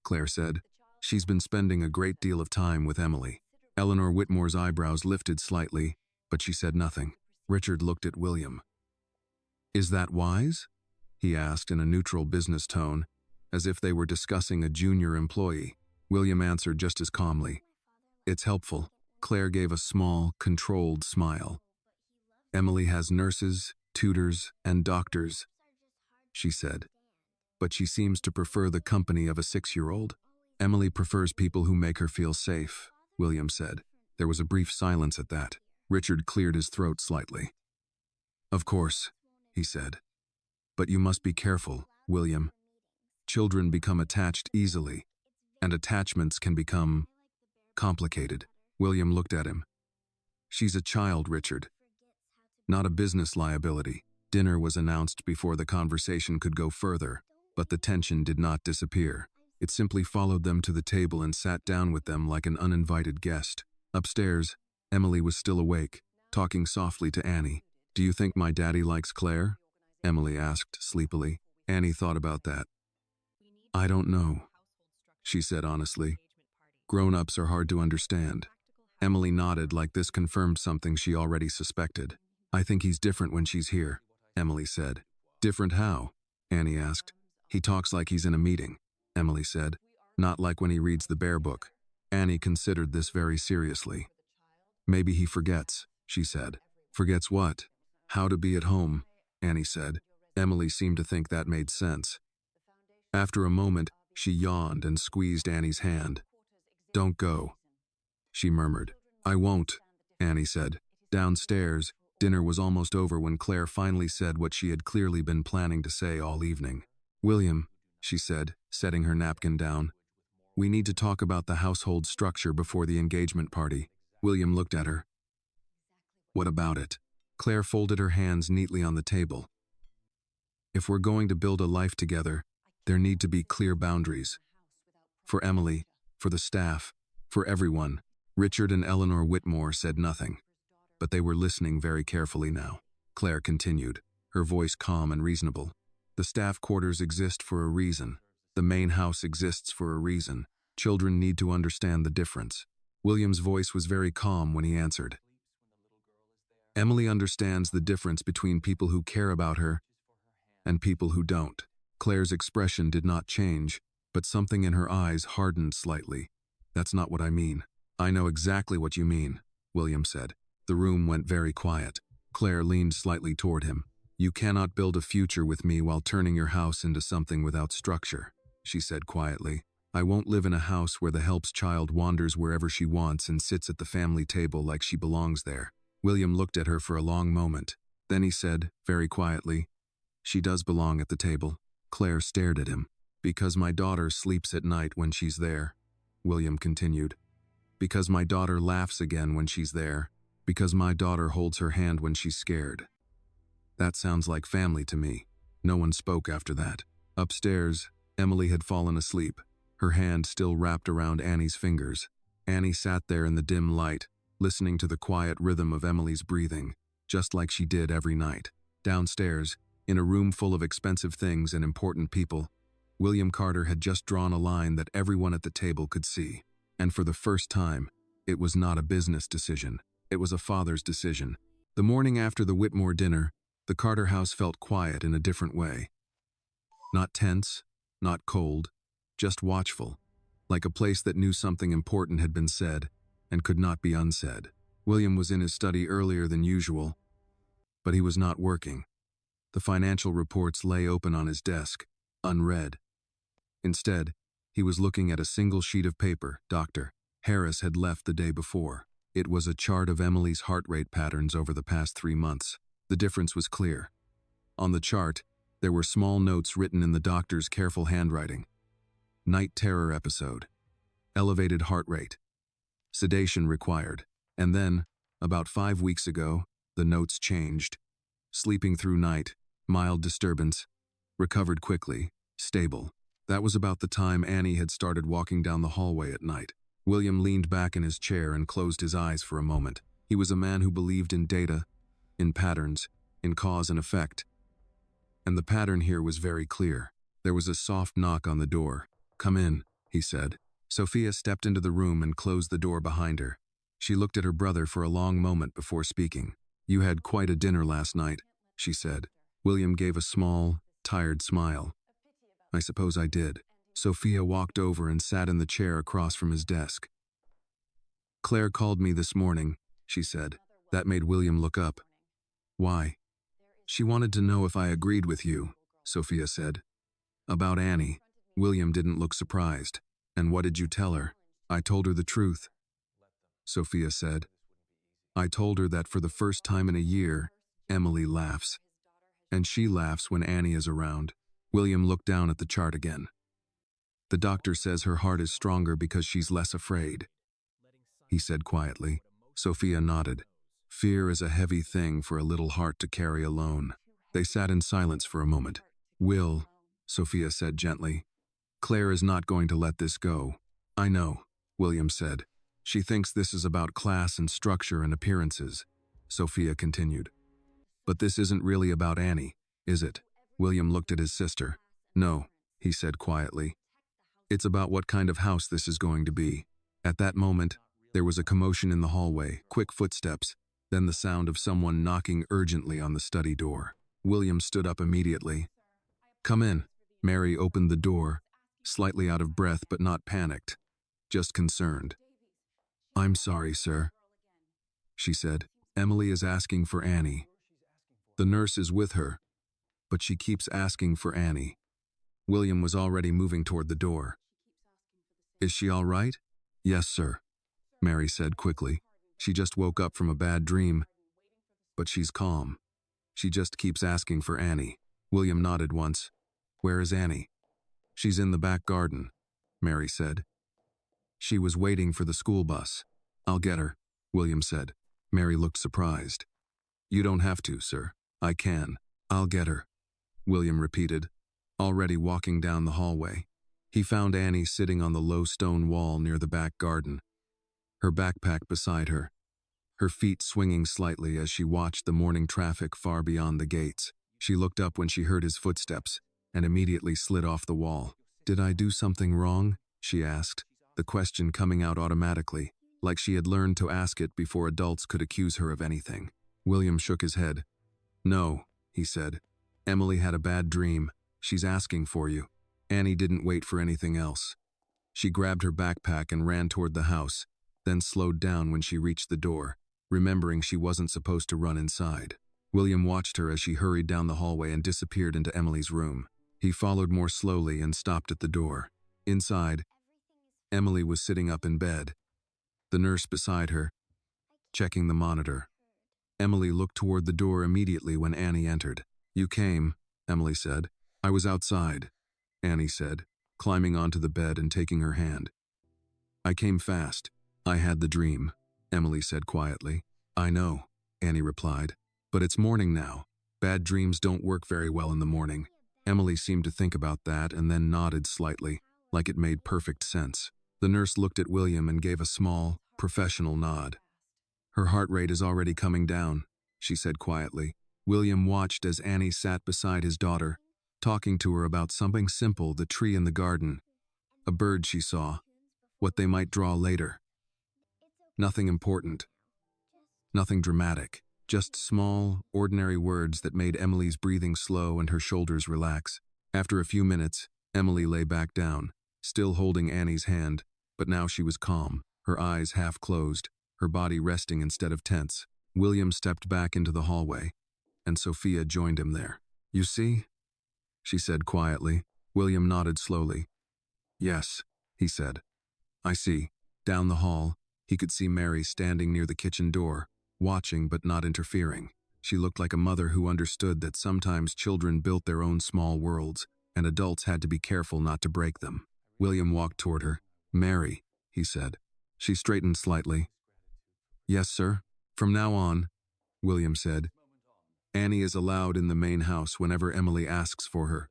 Claire said. She's been spending a great deal of time with Emily. Eleanor Whitmore's eyebrows lifted slightly, but she said nothing. Richard looked at William. Is that wise? He asked in a neutral business tone, as if they were discussing a junior employee. William answered just as calmly. It's helpful. Claire gave a small, controlled smile. Emily has nurses, tutors, and doctors, she said. But she seems to prefer the company of a 6-year-old. Emily prefers people who make her feel safe, William said. There was a brief silence at that. Richard cleared his throat slightly. Of course, he said. But you must be careful, William. Children become attached easily, and attachments can become complicated. William looked at him. She's a child, Richard. Not a business liability. Dinner was announced before the conversation could go further, but the tension did not disappear. It simply followed them to the table and sat down with them like an uninvited guest. Upstairs, Emily was still awake, talking softly to Annie. Do you think my daddy likes Claire? Emily asked sleepily. Annie thought about that. I don't know, she said honestly. Grown-ups are hard to understand. Emily nodded like this confirmed something she already suspected. I think he's different when she's here, Emily said. Different how? Annie asked. He talks like he's in a meeting, Emily said. Not like when he reads the Bear book. Annie considered this very seriously. Maybe he forgets, she said. Forgets what? How to be at home, Annie said. Emily seemed to think that made sense. After a moment, she yawned and squeezed Annie's hand. Don't go, she murmured. I won't, Annie said. Downstairs, dinner was almost over when Claire finally said what she had clearly been planning to say all evening. William, she said, setting her napkin down. We need to talk about the household structure before the engagement party. William looked at her. What about it? Claire folded her hands neatly on the table. If we're going to build a life together, there need to be clear boundaries. For Emily, for the staff, for everyone. Richard and Eleanor Whitmore said nothing, but they were listening very carefully now. Claire continued, her voice calm and reasonable. The staff quarters exist for a reason. The main house exists for a reason. Children need to understand the difference. William's voice was very calm when he answered. Emily understands the difference between people who care about her and people who don't. Claire's expression did not change, but something in her eyes hardened slightly. That's not what I mean. I know exactly what you mean, William said. The room went very quiet. Claire leaned slightly toward him. "You cannot build a future with me while turning your house into something without structure," she said quietly. "I won't live in a house where the help's child wanders wherever she wants and sits at the family table like she belongs there." William looked at her for a long moment. Then he said, very quietly, "She does belong at the table." Claire stared at him. "Because my daughter sleeps at night when she's there," William continued. "Because my daughter laughs again when she's there. Because my daughter holds her hand when she's scared." That sounds like family to me. No one spoke after that. Upstairs, Emily had fallen asleep, her hand still wrapped around Annie's fingers. Annie sat there in the dim light, listening to the quiet rhythm of Emily's breathing, just like she did every night. Downstairs, in a room full of expensive things and important people, William Carter had just drawn a line that everyone at the table could see. And for the first time, it was not a business decision. It was a father's decision. The morning after the Whitmore dinner, the Carter house felt quiet in a different way. Not tense, not cold, just watchful, like a place that knew something important had been said and could not be unsaid. William was in his study earlier than usual, but he was not working. The financial reports lay open on his desk, unread. Instead, he was looking at a single sheet of paper Dr. Harris had left the day before. It was a chart of Emily's heart rate patterns over the past 3 months. The difference was clear. On the chart, there were small notes written in the doctor's careful handwriting. Night terror episode. Elevated heart rate. Sedation required. And then, about 5 weeks ago, the notes changed. Sleeping through night, mild disturbance, recovered quickly, stable. That was about the time Annie had started walking down the hallway at night. William leaned back in his chair and closed his eyes for a moment. He was a man who believed in data, in patterns, in cause and effect. And the pattern here was very clear. There was a soft knock on the door. "Come in," he said. Sophia stepped into the room and closed the door behind her. She looked at her brother for a long moment before speaking. "You had quite a dinner last night," she said. William gave a small, tired smile. "I suppose I did." Sophia walked over and sat in the chair across from his desk. "Claire called me this morning," she said. That made William look up. "Why?" "She wanted to know if I agreed with you," Sophia said. "About Annie." William didn't look surprised. "And what did you tell her?" "I told her the truth," Sophia said. "I told her that for the first time in a year, Emily laughs. And she laughs when Annie is around." William looked down at the chart again. "The doctor says her heart is stronger because she's less afraid," he said quietly. Sophia nodded. Fear is a heavy thing for a little heart to carry alone. They sat in silence for a moment. "Will," Sophia said gently, "Claire is not going to let this go." "I know," William said. "She thinks this is about class and structure and appearances," Sophia continued. "But this isn't really about Annie, is it?" William looked at his sister. "No," he said quietly. "It's about what kind of house this is going to be." At that moment, there was a commotion in the hallway, quick footsteps, then the sound of someone knocking urgently on the study door. William stood up immediately. "Come in." Mary opened the door, slightly out of breath but not panicked, just concerned. "I'm sorry, sir," she said. "Emily is asking for Annie. The nurse is with her, but she keeps asking for Annie." William was already moving toward the door. "Is she all right?" "Yes, sir," Mary said quickly. "She just woke up from a bad dream, but she's calm. She just keeps asking for Annie." William nodded once. "Where is Annie?" "She's in the back garden," Mary said. "She was waiting for the school bus." "I'll get her," William said. Mary looked surprised. "You don't have to, sir. I can. I'll get her," William repeated, already walking down the hallway. He found Annie sitting on the low stone wall near the back garden, her backpack beside her, her feet swinging slightly as she watched the morning traffic far beyond the gates. She looked up when she heard his footsteps and immediately slid off the wall. "Did I do something wrong?" she asked, the question coming out automatically, like she had learned to ask it before adults could accuse her of anything. William shook his head. "No," he said. "Emily had a bad dream. She's asking for you." Annie didn't wait for anything else. She grabbed her backpack and ran toward the house, then slowed down when she reached the door, remembering she wasn't supposed to run inside. William watched her as she hurried down the hallway and disappeared into Emily's room. He followed more slowly and stopped at the door. Inside, Emily was sitting up in bed, the nurse beside her, checking the monitor. Emily looked toward the door immediately when Annie entered. "You came," Emily said. "I was outside," Annie said, climbing onto the bed and taking her hand. "I came fast. I had the dream," Emily said quietly. "I know," Annie replied. "But it's morning now. Bad dreams don't work very well in the morning." Emily seemed to think about that and then nodded slightly, like it made perfect sense. The nurse looked at William and gave a small, professional nod. "Her heart rate is already coming down," she said quietly. William watched as Annie sat beside his daughter, talking to her about something simple, the tree in the garden, a bird she saw, what they might draw later. Nothing important, nothing dramatic, just small, ordinary words that made Emily's breathing slow and her shoulders relax. After a few minutes, Emily lay back down, still holding Annie's hand, but now she was calm, her eyes half closed, her body resting instead of tense. William stepped back into the hallway, and Sophia joined him there. "You see?" she said quietly. William nodded slowly. "Yes," he said. "I see." Down the hall, he could see Mary standing near the kitchen door, watching but not interfering. She looked like a mother who understood that sometimes children built their own small worlds, and adults had to be careful not to break them. William walked toward her. "Mary," he said. She straightened slightly. "Yes, sir. From now on," William said, "Annie is allowed in the main house whenever Emily asks for her.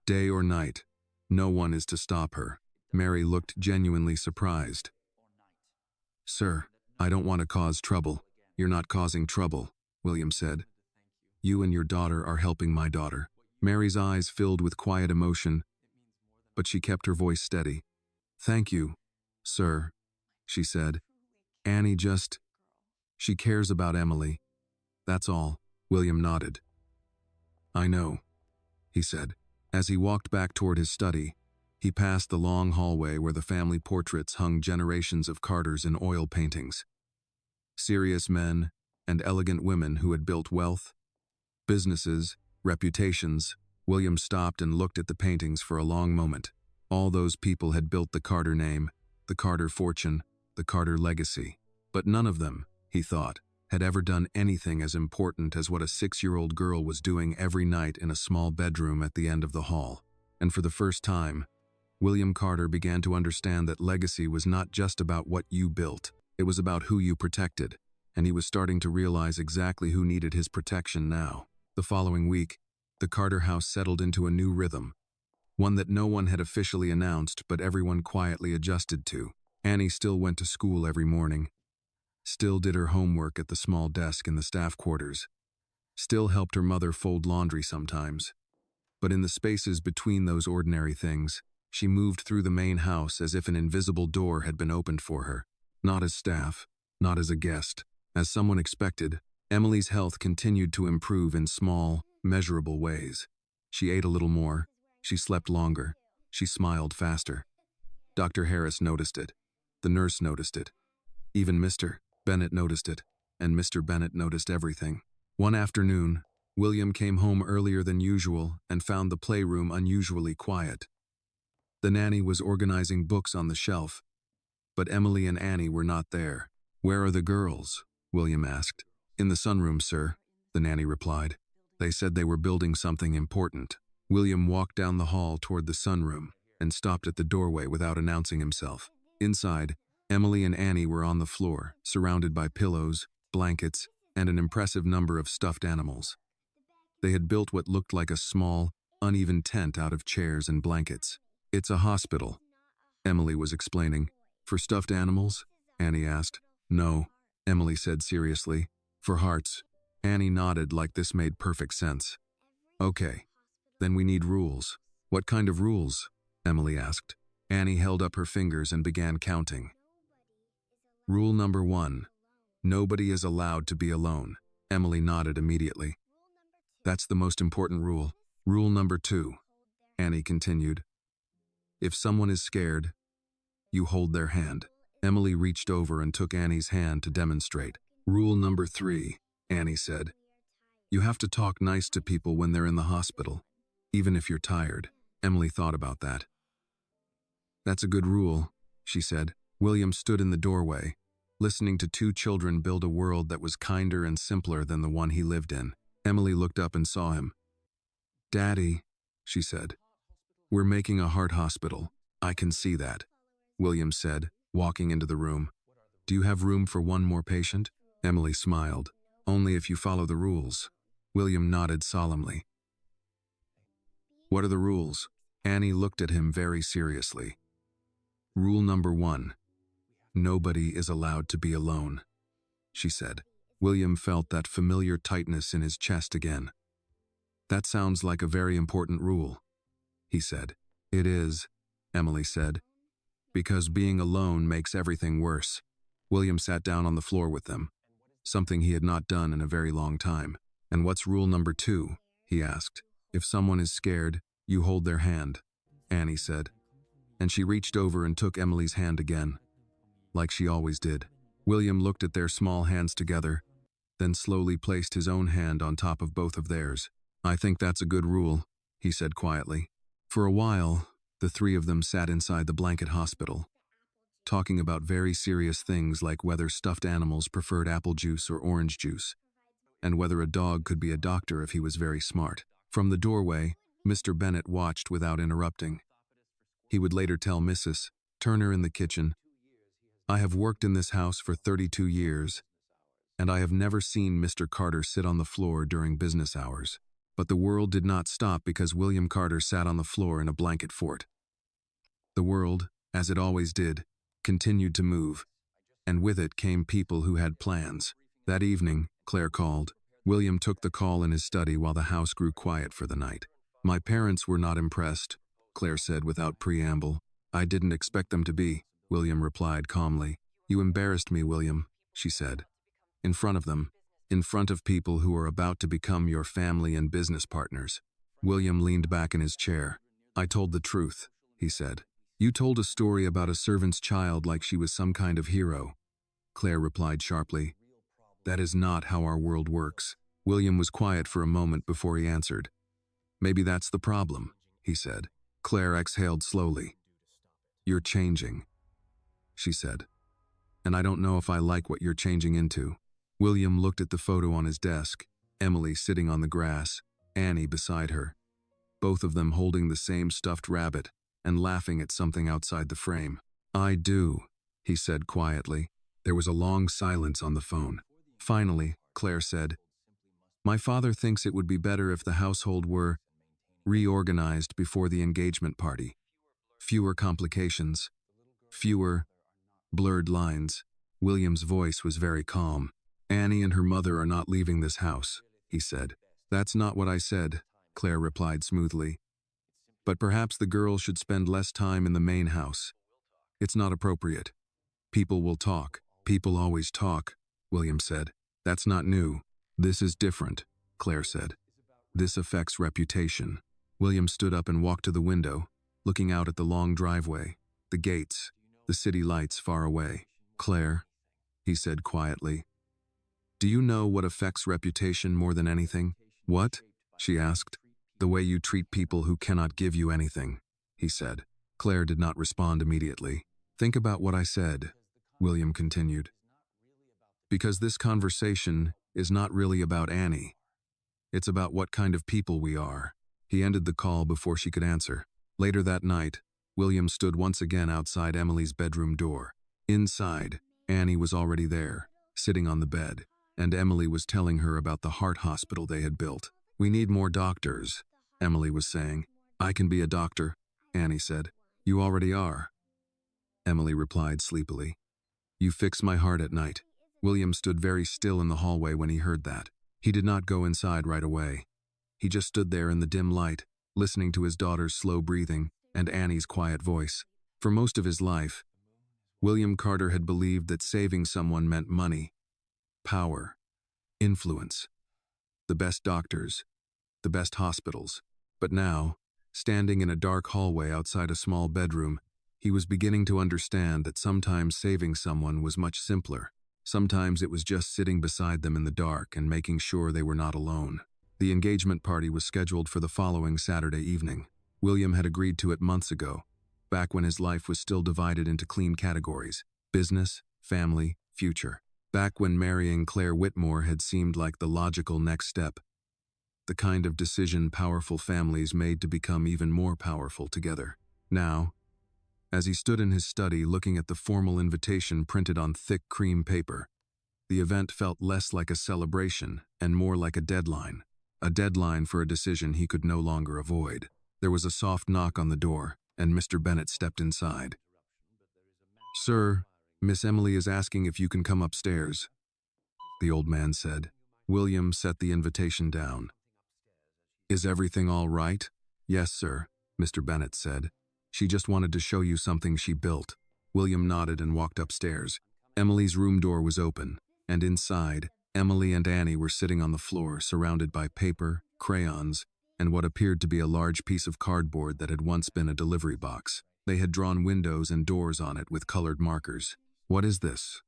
Day or night, no one is to stop her." Mary looked genuinely surprised. "Sir, I don't want to cause trouble." "You're not causing trouble," William said. "You and your daughter are helping my daughter." Mary's eyes filled with quiet emotion, but she kept her voice steady. "Thank you, sir," she said. "Annie she cares about Emily. That's all." William nodded. "I know," he said. As he walked back toward his study, he passed the long hallway where the family portraits hung generations of Carters in oil paintings. Serious men and elegant women who had built wealth, businesses, reputations. William stopped and looked at the paintings for a long moment. All those people had built the Carter name, the Carter fortune, the Carter legacy. But none of them, he thought, had ever done anything as important as what a 6-year-old girl was doing every night in a small bedroom at the end of the hall. And for the first time, William Carter began to understand that legacy was not just about what you built, it was about who you protected, and he was starting to realize exactly who needed his protection now. The following week, the Carter house settled into a new rhythm, one that no one had officially announced but everyone quietly adjusted to. Annie still went to school every morning, still did her homework at the small desk in the staff quarters, still helped her mother fold laundry sometimes. But in the spaces between those ordinary things, she moved through the main house as if an invisible door had been opened for her. Not as staff, not as a guest. As someone expected, Emily's health continued to improve in small, measurable ways. She ate a little more, she slept longer, she smiled faster. Dr. Harris noticed it. The nurse noticed it. Even Mr. Bennett noticed it, and Mr. Bennett noticed everything. One afternoon, William came home earlier than usual and found the playroom unusually quiet. The nanny was organizing books on the shelf, but Emily and Annie were not there. "Where are the girls?" William asked. "In the sunroom, sir," the nanny replied. "They said they were building something important." William walked down the hall toward the sunroom and stopped at the doorway without announcing himself. Inside, Emily and Annie were on the floor, surrounded by pillows, blankets, and an impressive number of stuffed animals. They had built what looked like a small, uneven tent out of chairs and blankets. "It's a hospital," Emily was explaining. "For stuffed animals?" Annie asked. "No," Emily said seriously. "For hearts." Annie nodded like this made perfect sense. "Okay, then we need rules." "What kind of rules?" Emily asked. Annie held up her fingers and began counting. "Rule number 1. Nobody is allowed to be alone." Emily nodded immediately. "That's the most important rule." "Rule number 2, Annie continued. "If someone is scared, you hold their hand." Emily reached over and took Annie's hand to demonstrate. Rule number 3, Annie said. You have to talk nice to people when they're in the hospital, even if you're tired. Emily thought about that. That's a good rule, she said. William stood in the doorway, listening to two children build a world that was kinder and simpler than the one he lived in. Emily looked up and saw him. Daddy, she said. We're making a heart hospital. I can see that, William said, walking into the room. Do you have room for one more patient? Emily smiled. Only if you follow the rules. William nodded solemnly. What are the rules? Annie looked at him very seriously. Rule number 1. Nobody is allowed to be alone, she said. William felt that familiar tightness in his chest again. That sounds like a very important rule, he said. It is, Emily said, because being alone makes everything worse. William sat down on the floor with them, something he had not done in a very long time. And what's rule number 2? He asked. If someone is scared, you hold their hand, Annie said. And she reached over and took Emily's hand again, like she always did. William looked at their small hands together, then slowly placed his own hand on top of both of theirs. I think that's a good rule, he said quietly. For a while, the three of them sat inside the blanket hospital, talking about very serious things like whether stuffed animals preferred apple juice or orange juice, and whether a dog could be a doctor if he was very smart. From the doorway, Mr. Bennet watched without interrupting. He would later tell Mrs. Turner in the kitchen, I have worked in this house for 32 years, and I have never seen Mr. Carter sit on the floor during business hours. But the world did not stop because William Carter sat on the floor in a blanket fort. The world, as it always did, continued to move, and with it came people who had plans. That evening, Claire called. William took the call in his study while the house grew quiet for the night. My parents were not impressed, Claire said without preamble. I didn't expect them to be, William replied calmly. You embarrassed me, William, she said. In front of them, in front of people who are about to become your family and business partners. William leaned back in his chair. I told the truth, he said. You told a story about a servant's child like she was some kind of hero, Claire replied sharply. That is not how our world works. William was quiet for a moment before he answered. Maybe that's the problem, he said. Claire exhaled slowly. You're changing, she said. And I don't know if I like what you're changing into. William looked at the photo on his desk, Emily sitting on the grass, Annie beside her, both of them holding the same stuffed rabbit and laughing at something outside the frame. I do, he said quietly. There was a long silence on the phone. Finally, Claire said, My father thinks it would be better if the household were reorganized before the engagement party. Fewer complications. Fewer blurred lines. William's voice was very calm. Annie and her mother are not leaving this house, he said. That's not what I said, Claire replied smoothly. But perhaps the girls should spend less time in the main house. It's not appropriate. People will talk. People always talk, William said. That's not new. This is different, Claire said. This affects reputation. William stood up and walked to the window, looking out at the long driveway, the gates, the city lights far away. Claire, he said quietly, do you know what affects reputation more than anything? What? She asked. The way you treat people who cannot give you anything, he said. Claire did not respond immediately. Think about what I said, William continued. Because this conversation is not really about Annie. It's about what kind of people we are. He ended the call before she could answer. Later that night, William stood once again outside Emily's bedroom door. Inside, Annie was already there, sitting on the bed, and Emily was telling her about the heart hospital they had built. We need more doctors, Emily was saying. I can be a doctor, Annie said. You already are, Emily replied sleepily. You fix my heart at night. William stood very still in the hallway when he heard that. He did not go inside right away. He just stood there in the dim light, listening to his daughter's slow breathing and Annie's quiet voice. For most of his life, William Carter had believed that saving someone meant money, power, influence, the best doctors, the best hospitals. But now, standing in a dark hallway outside a small bedroom, he was beginning to understand that sometimes saving someone was much simpler. Sometimes it was just sitting beside them in the dark and making sure they were not alone. The engagement party was scheduled for the following Saturday evening. William had agreed to it months ago, back when his life was still divided into clean categories: business, family, future. Back when marrying Claire Whitmore had seemed like the logical next step. The kind of decision powerful families made to become even more powerful together. Now, as he stood in his study looking at the formal invitation printed on thick cream paper, the event felt less like a celebration and more like a deadline for a decision he could no longer avoid. There was a soft knock on the door, and Mr. Bennet stepped inside. "Sir, Miss Emily is asking if you can come upstairs," the old man said. William set the invitation down. "Is everything all right?" "Yes, sir," Mr. Bennet said. "She just wanted to show you something she built." William nodded and walked upstairs. Emily's room door was open, and inside, Emily and Annie were sitting on the floor, surrounded by paper, crayons, and what appeared to be a large piece of cardboard that had once been a delivery box. They had drawn windows and doors on it with colored markers. "What is this?"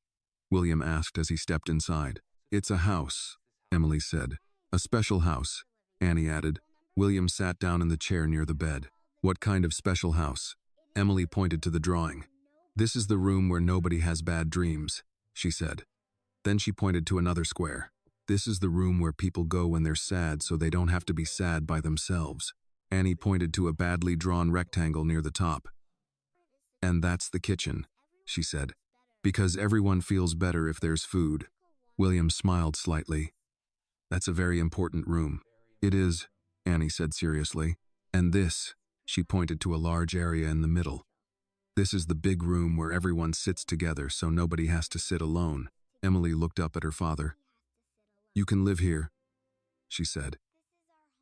William asked as he stepped inside. "It's a house," Emily said. "A special house," Annie added. William sat down in the chair near the bed. "What kind of special house?" Emily pointed to the drawing. "This is the room where nobody has bad dreams," she said. Then she pointed to another square. "This is the room where people go when they're sad so they don't have to be sad by themselves." Annie pointed to a badly drawn rectangle near the top. "And that's the kitchen," she said. "Because everyone feels better if there's food." William smiled slightly. "That's a very important room." "It is," Annie said seriously. "And this," she pointed to a large area in the middle. "This is the big room where everyone sits together so nobody has to sit alone." Emily looked up at her father. "You can live here," she said.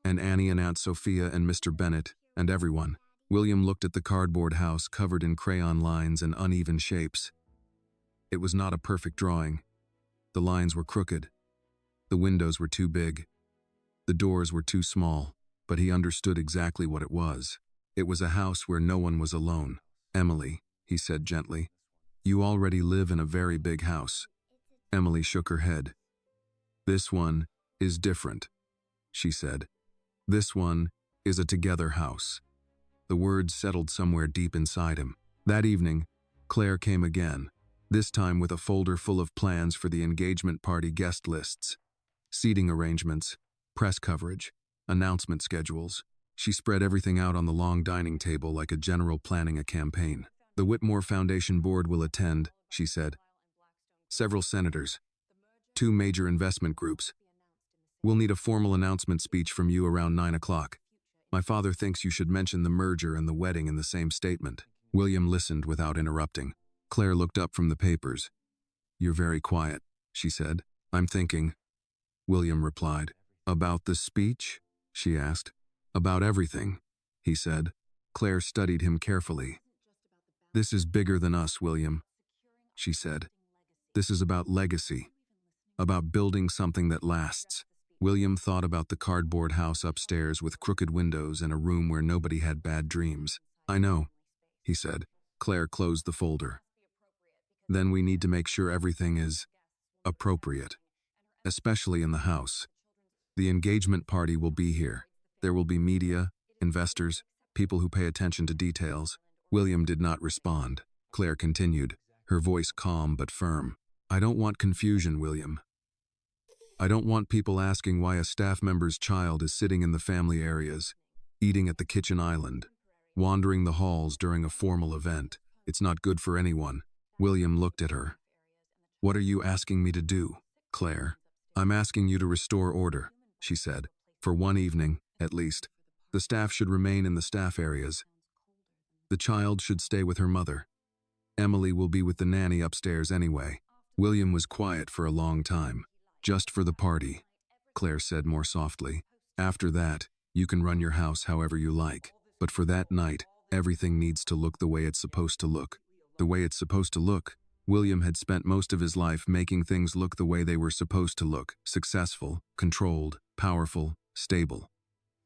"And Annie and Aunt Sophia and Mr. Bennet and everyone." William looked at the cardboard house covered in crayon lines and uneven shapes. It was not a perfect drawing. The lines were crooked. The windows were too big. The doors were too small, but he understood exactly what it was. It was a house where no one was alone. "Emily," he said gently, "you already live in a very big house." Emily shook her head. "This one is different," she said. "This one is a together house." The words settled somewhere deep inside him. That evening, Claire came again, this time with a folder full of plans for the engagement party guest lists, seating arrangements, press coverage, announcement schedules. She spread everything out on the long dining table like a general planning a campaign. "The Whitmore Foundation Board will attend," she said. "Several senators. 2 major investment groups. We'll need a formal announcement speech from you around 9 o'clock. My father thinks you should mention the merger and the wedding in the same statement." William listened without interrupting. Claire looked up from the papers. "You're very quiet," she said. "I'm thinking," William replied. "About the speech?" she asked. "About everything," he said. Claire studied him carefully. "This is bigger than us, William," she said. "This is about legacy, about building something that lasts." William thought about the cardboard house upstairs with crooked windows and a room where nobody had bad dreams. "I know," he said. Claire closed the folder. "Then we need to make sure everything is appropriate, especially in the house. The engagement party will be here. There will be media, investors, people who pay attention to details." William did not respond. Claire continued, her voice calm but firm. "I don't want confusion, William. I don't want people asking why a staff member's child is sitting in the family areas, eating at the kitchen island, wandering the halls during a formal event. It's not good for anyone." William looked at her. "What are you asking me to do, Claire?" "I'm asking you to restore order," she said. "For one evening, at least. The staff should remain in the staff areas. The child should stay with her mother. Emily will be with the nanny upstairs anyway." William was quiet for a long time. "Just for the party," Claire said more softly. "After that, you can run your house however you like. But for that night, everything needs to look the way it's supposed to look." The way it's supposed to look. William had spent most of his life making things look the way they were supposed to look: successful, controlled, powerful, stable.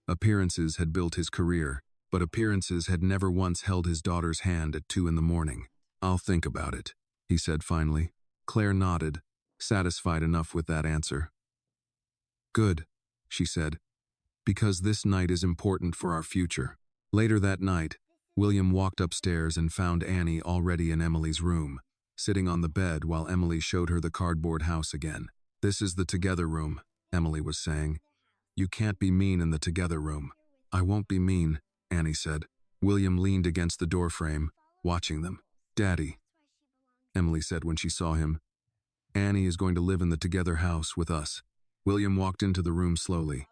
Appearances had built his career, but appearances had never once held his daughter's hand at 2 in the morning. "I'll think about it," he said finally. Claire nodded. satisfied enough with that answer. "Good," she said, "because this night is important for our future." Later that night, William walked upstairs and found Annie already in Emily's room, sitting on the bed while Emily showed her the cardboard house again. "This is the together room," Emily was saying. "You can't be mean in the together room." "I won't be mean," Annie said. William leaned against the doorframe, watching them. "Daddy," Emily said when she saw him, "Annie is going to live in the together house with us." William walked into the room slowly.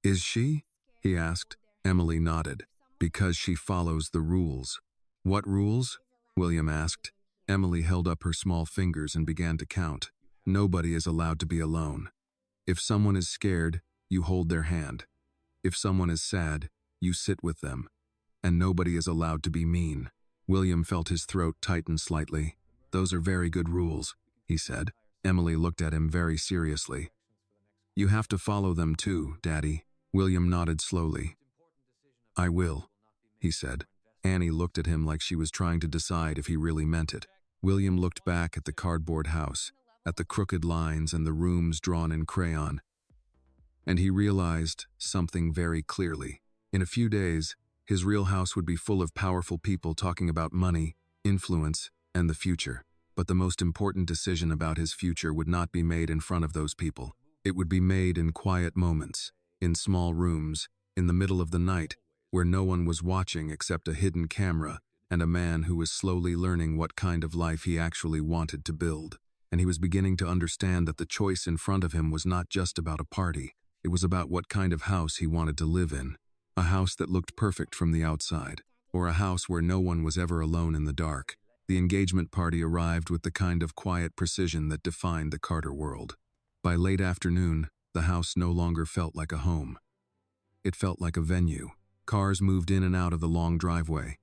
"Is she?" he asked. Emily nodded. "Because she follows the rules." "What rules?" William asked. Emily held up her small fingers and began to count. "Nobody is allowed to be alone. If someone is scared, you hold their hand. If someone is sad, you sit with them. And nobody is allowed to be mean." William felt his throat tighten slightly. "Those are very good rules," he said. Emily looked at him very seriously. "You have to follow them too, Daddy." William nodded slowly. "I will," he said. Annie looked at him like she was trying to decide if he really meant it. William looked back at the cardboard house, at the crooked lines and the rooms drawn in crayon. And he realized something very clearly. In a few days, his real house would be full of powerful people talking about money, influence, and the future. But the most important decision about his future would not be made in front of those people. It would be made in quiet moments, in small rooms, in the middle of the night, where no one was watching except a hidden camera and a man who was slowly learning what kind of life he actually wanted to build. And he was beginning to understand that the choice in front of him was not just about a party. It was about what kind of house he wanted to live in. A house that looked perfect from the outside, or a house where no one was ever alone in the dark. The engagement party arrived with the kind of quiet precision that defined the Carter world. By late afternoon, the house no longer felt like a home. It felt like a venue. Cars moved in and out of the long driveway.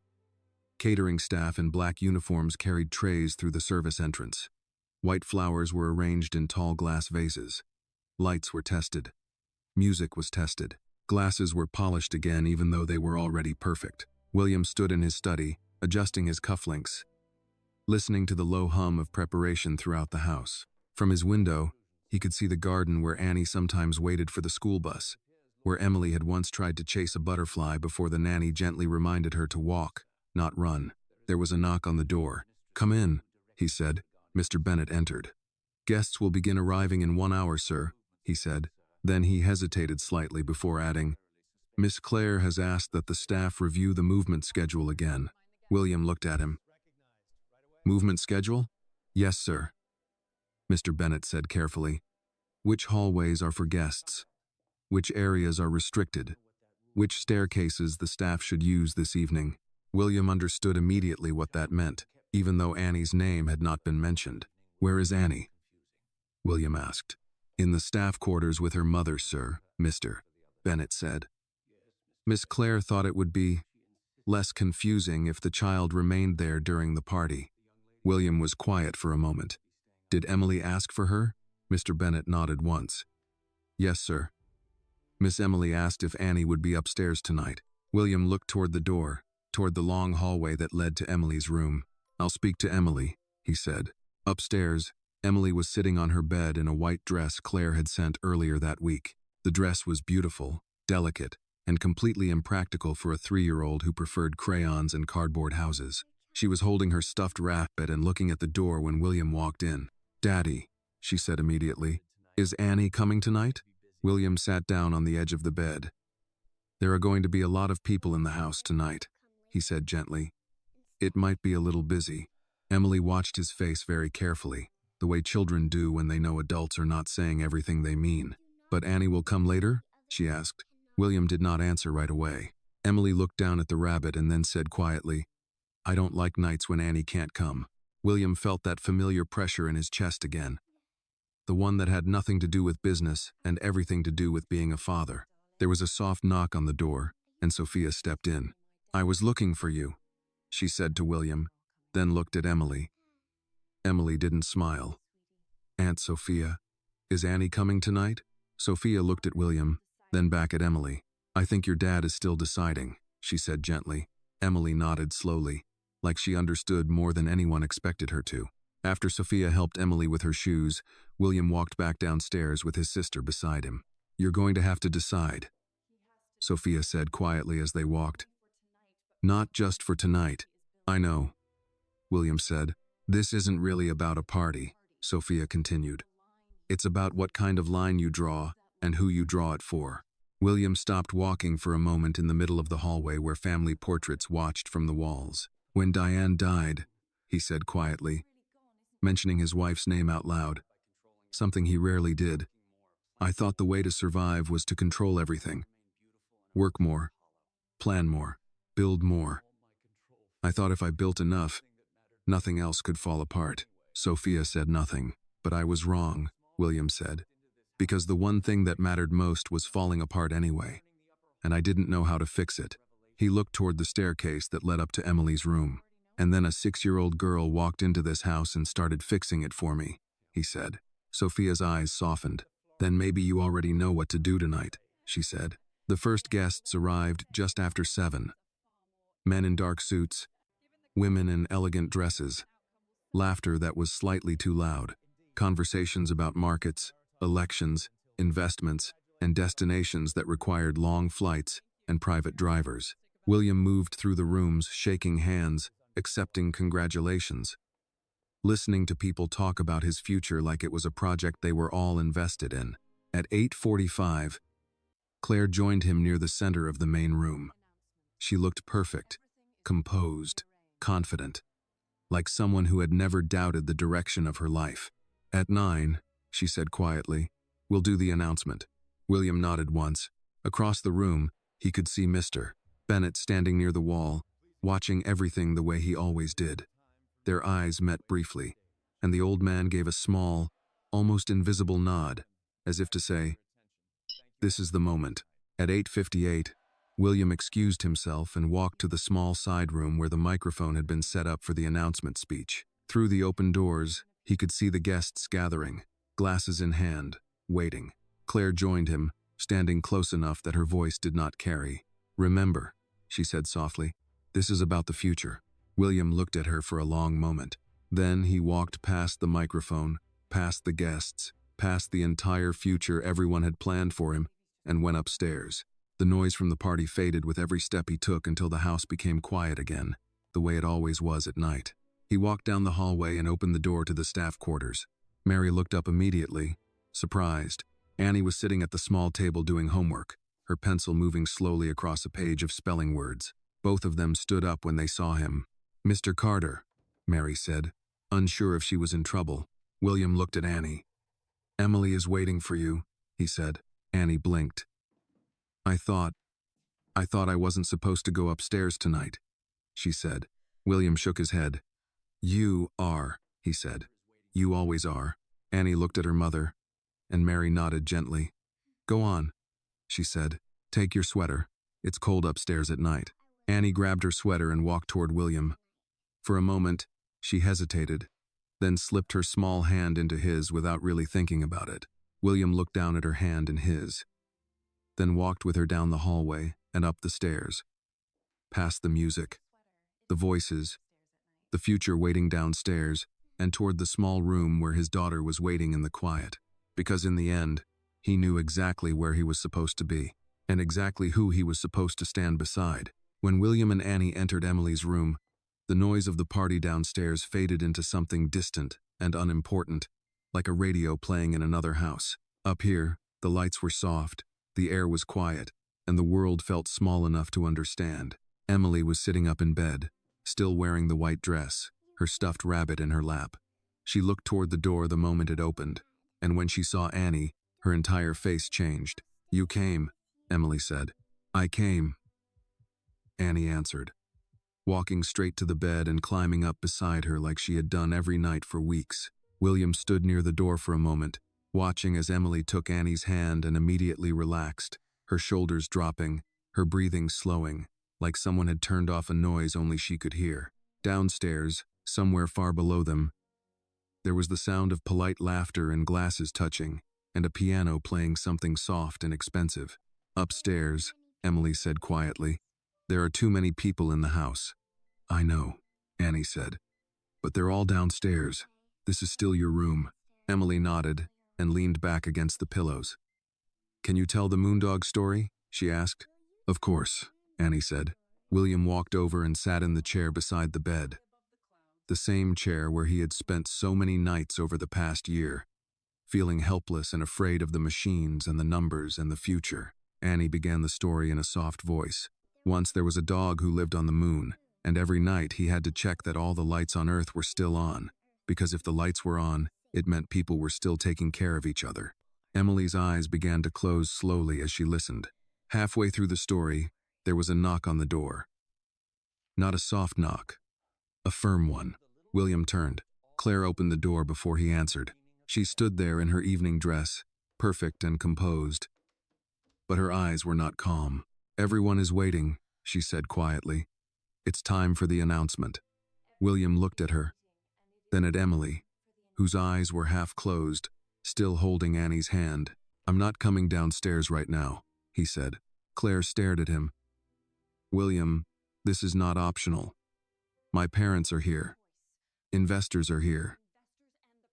Catering staff in black uniforms carried trays through the service entrance. White flowers were arranged in tall glass vases. Lights were tested. Music was tested. Glasses were polished again even though they were already perfect. William stood in his study, adjusting his cufflinks, listening to the low hum of preparation throughout the house. From his window, he could see the garden where Annie sometimes waited for the school bus, where Emily had once tried to chase a butterfly before the nanny gently reminded her to walk, not run. There was a knock on the door. "Come in," he said. Mr. Bennet entered. "Guests will begin arriving in 1 hour, sir," he said. Then he hesitated slightly before adding, "Miss Clare has asked that the staff review the movement schedule again." William looked at him. "Movement schedule?" "Yes, sir," Mr. Bennet said carefully. "Which hallways are for guests? Which areas are restricted? Which staircases the staff should use this evening?" William understood immediately what that meant, even though Annie's name had not been mentioned. "Where is Annie?" William asked. "In the staff quarters with her mother, sir," Mr. Bennet said. Miss Clare thought it would be less confusing if the child remained there during the party. William was quiet for a moment. "Did Emily ask for her?" Mr. Bennet nodded once. "Yes, sir. Miss Emily asked if Annie would be upstairs tonight." William looked toward the door, toward the long hallway that led to Emily's room. "I'll speak to Emily," he said. Upstairs, Emily was sitting on her bed in a white dress Claire had sent earlier that week. The dress was beautiful, delicate, and completely impractical for a 3-year-old who preferred crayons and cardboard houses. She was holding her stuffed rabbit and looking at the door when William walked in. "Daddy," she said immediately. "Is Annie coming tonight?" William sat down on the edge of the bed. "There are going to be a lot of people in the house tonight," he said gently. "It might be a little busy." Emily watched his face very carefully, the way children do when they know adults are not saying everything they mean. "But Annie will come later?" she asked. William did not answer right away. Emily looked down at the rabbit and then said quietly, "I don't like nights when Annie can't come." William felt that familiar pressure in his chest again. The one that had nothing to do with business and everything to do with being a father. There was a soft knock on the door, and Sophia stepped in. "I was looking for you," she said to William, then looked at Emily. Emily didn't smile. "Aunt Sophia, is Annie coming tonight?" Sophia looked at William, then back at Emily. "I think your dad is still deciding," she said gently. Emily nodded slowly, like she understood more than anyone expected her to. After Sophia helped Emily with her shoes, William walked back downstairs with his sister beside him. "You're going to have to decide," Sophia said quietly as they walked. "Not just for tonight." "I know," William said. "This isn't really about a party," Sophia continued. "It's about what kind of line you draw and who you draw it for." William stopped walking for a moment in the middle of the hallway where family portraits watched from the walls. "When Diane died," he said quietly, mentioning his wife's name out loud, something he rarely did, "I thought the way to survive was to control everything. Work more, plan more, build more. I thought if I built enough, nothing else could fall apart." Sophia said nothing. "But I was wrong," William said, "because the one thing that mattered most was falling apart anyway, and I didn't know how to fix it." He looked toward the staircase that led up to Emily's room. "And then a 6-year-old girl walked into this house and started fixing it for me," he said. Sophia's eyes softened. "Then maybe you already know what to do tonight," she said. The first guests arrived just after 7. Men in dark suits, women in elegant dresses, laughter that was slightly too loud, conversations about markets, elections, investments, and destinations that required long flights and private drivers. William moved through the rooms, shaking hands, accepting congratulations, listening to people talk about his future like it was a project they were all invested in. At 8:45, Claire joined him near the center of the main room. She looked perfect, composed, confident, like someone who had never doubted the direction of her life. "At 9, she said quietly, "we'll do the announcement." William nodded once. Across the room, he could see Mr. Bennett standing near the wall, watching everything the way he always did. Their eyes met briefly, and the old man gave a small, almost invisible nod, as if to say, "This is the moment." At 8:58, William excused himself and walked to the small side room where the microphone had been set up for the announcement speech. Through the open doors, he could see the guests gathering, glasses in hand, waiting. Claire joined him, standing close enough that her voice did not carry. "Remember," she said softly, "this is about the future." William looked at her for a long moment. Then he walked past the microphone, past the guests, past the entire future everyone had planned for him, and went upstairs. The noise from the party faded with every step he took until the house became quiet again, the way it always was at night. He walked down the hallway and opened the door to the staff quarters. Mary looked up immediately, surprised. Annie was sitting at the small table doing homework, her pencil moving slowly across a page of spelling words. Both of them stood up when they saw him. "Mr. Carter," Mary said, unsure if she was in trouble. William looked at Annie. "Emily is waiting for you," he said. Annie blinked. I thought I wasn't supposed to go upstairs tonight," she said. William shook his head. "You are," he said. "You always are." Annie looked at her mother, and Mary nodded gently. "Go on," she said. "Take your sweater. It's cold upstairs at night." Annie grabbed her sweater and walked toward William. For a moment, she hesitated, then slipped her small hand into his without really thinking about it. William looked down at her hand in his, then walked with her down the hallway and up the stairs, past the music, the voices, the future waiting downstairs, and toward the small room where his daughter was waiting in the quiet. Because in the end, he knew exactly where he was supposed to be, and exactly who he was supposed to stand beside. When William and Annie entered Emily's room, the noise of the party downstairs faded into something distant and unimportant, like a radio playing in another house. Up here, the lights were soft, the air was quiet, and the world felt small enough to understand. Emily was sitting up in bed, still wearing the white dress, her stuffed rabbit in her lap. She looked toward the door the moment it opened, and when she saw Annie, her entire face changed. "You came," Emily said. "I came," Annie answered, walking straight to the bed and climbing up beside her like she had done every night for weeks. William stood near the door for a moment, watching as Emily took Annie's hand and immediately relaxed, her shoulders dropping, her breathing slowing, like someone had turned off a noise only she could hear. Downstairs, somewhere far below them, there was the sound of polite laughter and glasses touching, and a piano playing something soft and expensive. "Upstairs," Emily said quietly. "There are too many people in the house." "I know," Annie said. "But they're all downstairs." This is still your room. Emily nodded and leaned back against the pillows. Can you tell the moondog story? She asked. Of course, Annie said. William walked over and sat in the chair beside the bed. The same chair where he had spent so many nights over the past year. Feeling helpless and afraid of the machines and the numbers and the future, Annie began the story in a soft voice. Once there was a dog who lived on the moon, and every night he had to check that all the lights on Earth were still on, because if the lights were on, it meant people were still taking care of each other. Emily's eyes began to close slowly as she listened. Halfway through the story, there was a knock on the door. Not a soft knock, a firm one. William turned. Claire opened the door before he answered. She stood there in her evening dress, perfect and composed. But her eyes were not calm. Everyone is waiting, she said quietly. It's time for the announcement. William looked at her, then at Emily, whose eyes were half closed, still holding Annie's hand. I'm not coming downstairs right now, he said. Claire stared at him. William, this is not optional. My parents are here. Investors are here.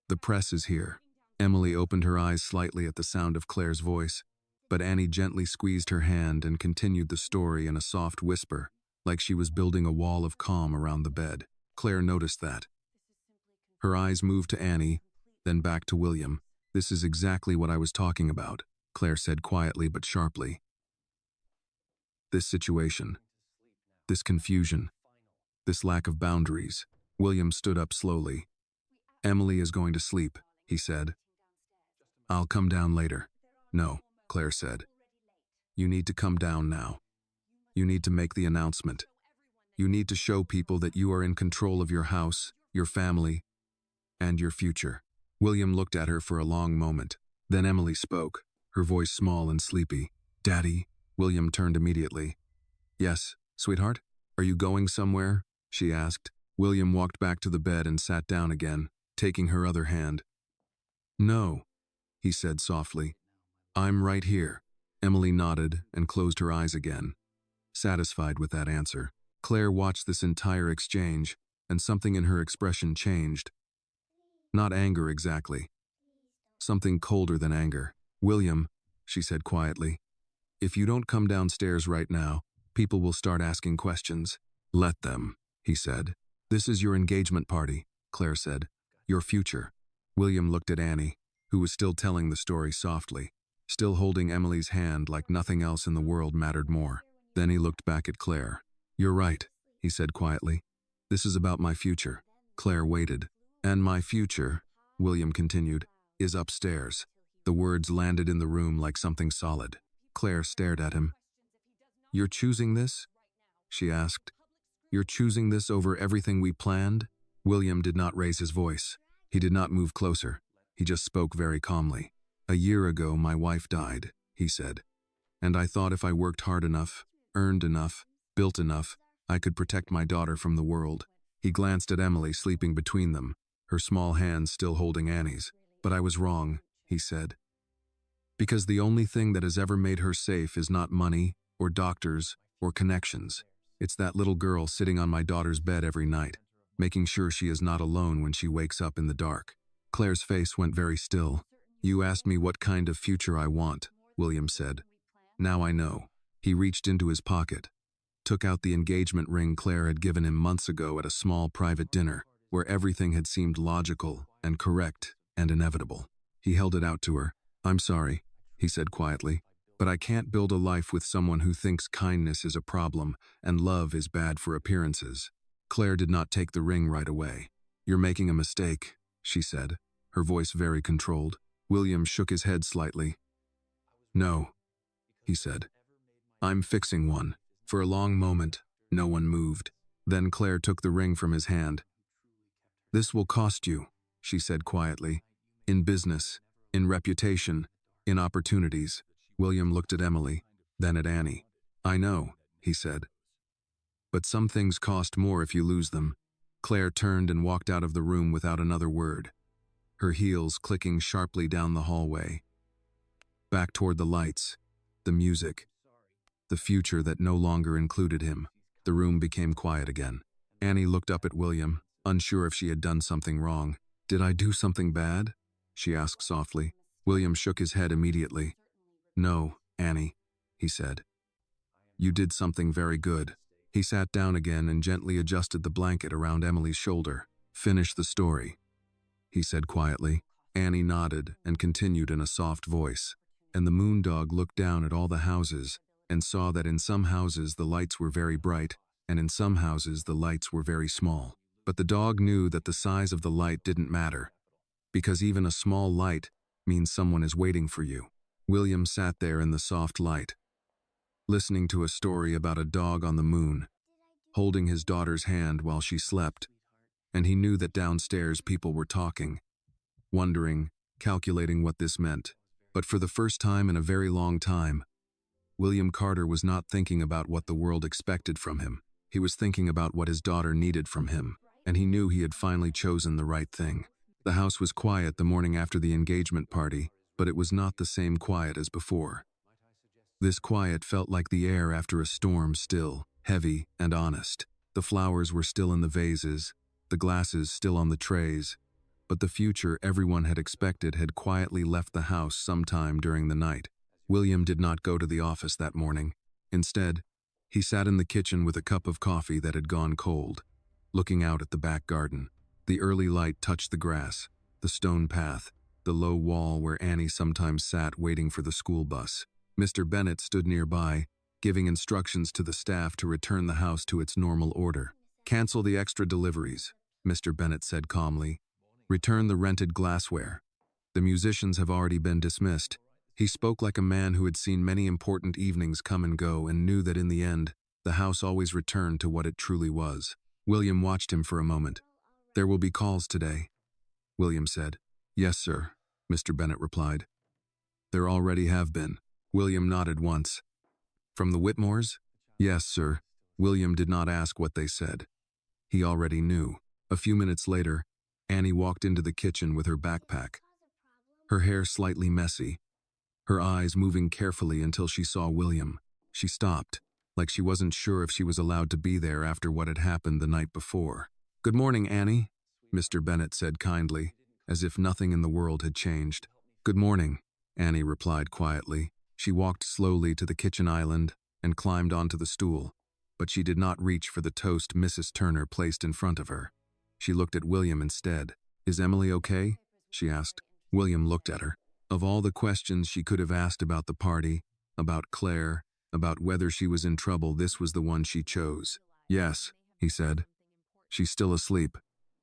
The press is here. Emily opened her eyes slightly at the sound of Claire's voice, but Annie gently squeezed her hand and continued the story in a soft whisper, like she was building a wall of calm around the bed. Claire noticed that. Her eyes moved to Annie, then back to William. This is exactly what I was talking about, Claire said quietly but sharply. This situation, this confusion, this lack of boundaries. William stood up slowly. Emily is going to sleep, he said. I'll come down later. No, Claire said. You need to come down now. You need to make the announcement. You need to show people that you are in control of your house, your family, and your future. William looked at her for a long moment. Then Emily spoke, her voice small and sleepy. Daddy? William turned immediately. Yes, sweetheart? Are you going somewhere? She asked. William walked back to the bed and sat down again, taking her other hand. No, he said softly. I'm right here. Emily nodded and closed her eyes again, satisfied with that answer. Claire watched this entire exchange, and something in her expression changed. Not anger exactly. Something colder than anger. William, she said quietly, if you don't come downstairs right now, people will start asking questions. Let them, he said. This is your engagement party, Claire said. Your future. William looked at Annie, who was still telling the story softly, still holding Emily's hand like nothing else in the world mattered more. Then he looked back at Claire. You're right, he said quietly. This is about my future. Claire waited. And my future, William continued, is upstairs. The words landed in the room like something solid. Claire stared at him. You're choosing this? She asked. You're choosing this over everything we planned? William did not raise his voice. He did not move closer. He just spoke very calmly. A year ago, my wife died, he said. And I thought if I worked hard enough, earned enough, built enough, I could protect my daughter from the world. He glanced at Emily sleeping between them, her small hands still holding Annie's. But I was wrong, he said. Because the only thing that has ever made her safe is not money, or doctors, or connections. It's that little girl sitting on my daughter's bed every night, making sure she is not alone when she wakes up in the dark. Claire's face went very still. You asked me what kind of future I want, William said. Now I know. He reached into his pocket, took out the engagement ring Claire had given him months ago at a small private dinner, where everything had seemed logical and correct and inevitable. He held it out to her. I'm sorry, he said quietly, but I can't build a life with someone who thinks kindness is a problem and love is bad for appearances. Claire did not take the ring right away. You're making a mistake, she said, her voice very controlled. William shook his head slightly. No, he said. I'm fixing one. For a long moment, no one moved. Then Claire took the ring from his hand. This will cost you, she said quietly. In business, in reputation, in opportunities. William looked at Emily, then at Annie. I know, he said. But some things cost more if you lose them. Claire turned and walked out of the room without another word, her heels clicking sharply down the hallway. Back toward the lights, the music, the future that no longer included him. The room became quiet again. Annie looked up at William, unsure if she had done something wrong. Did I do something bad? She asked softly. William shook his head immediately. No, Annie, he said. You did something very good. He sat down again and gently adjusted the blanket around Emily's shoulder. Finish the story, he said quietly. Annie nodded and continued in a soft voice. And the moondog looked down at all the houses and saw that in some houses the lights were very bright, and in some houses the lights were very small. But the dog knew that the size of the light didn't matter, because even a small light means someone is waiting for you. William sat there in the soft light, listening to a story about a dog on the moon, holding his daughter's hand while she slept, and he knew that downstairs people were talking, wondering, calculating what this meant. But for the first time in a very long time, William Carter was not thinking about what the world expected from him. He was thinking about what his daughter needed from him, and he knew he had finally chosen the right thing. The house was quiet the morning after the engagement party, but it was not the same quiet as before. This quiet felt like the air after a storm, still, heavy, and honest. The flowers were still in the vases, the glasses still on the trays, but the future everyone had expected had quietly left the house sometime during the night. William did not go to the office that morning. Instead, he sat in the kitchen with a cup of coffee that had gone cold, looking out at the back garden. The early light touched the grass, the stone path, the low wall where Annie sometimes sat waiting for the school bus. Mr. Bennett stood nearby, giving instructions to the staff to return the house to its normal order. Cancel the extra deliveries, Mr. Bennett said calmly. Return the rented glassware. The musicians have already been dismissed. He spoke like a man who had seen many important evenings come and go and knew that in the end, the house always returned to what it truly was. William watched him for a moment. There will be calls today, William said. Yes, sir, Mr. Bennett replied. There already have been. William nodded once. From the Whitmores? Yes, sir. William did not ask what they said. He already knew. A few minutes later, Annie walked into the kitchen with her backpack, her hair slightly messy, her eyes moving carefully until she saw William. She stopped, like she wasn't sure if she was allowed to be there after what had happened the night before. Good morning, Annie, Mr. Bennett said kindly, as if nothing in the world had changed. Good morning, Annie replied quietly. She walked slowly to the kitchen island and climbed onto the stool, but she did not reach for the toast Mrs. Turner placed in front of her. She looked at William instead. Is Emily okay? She asked. William looked at her. Of all the questions she could have asked about the party, about Claire, about whether she was in trouble, this was the one she chose. Yes, he said. She's still asleep.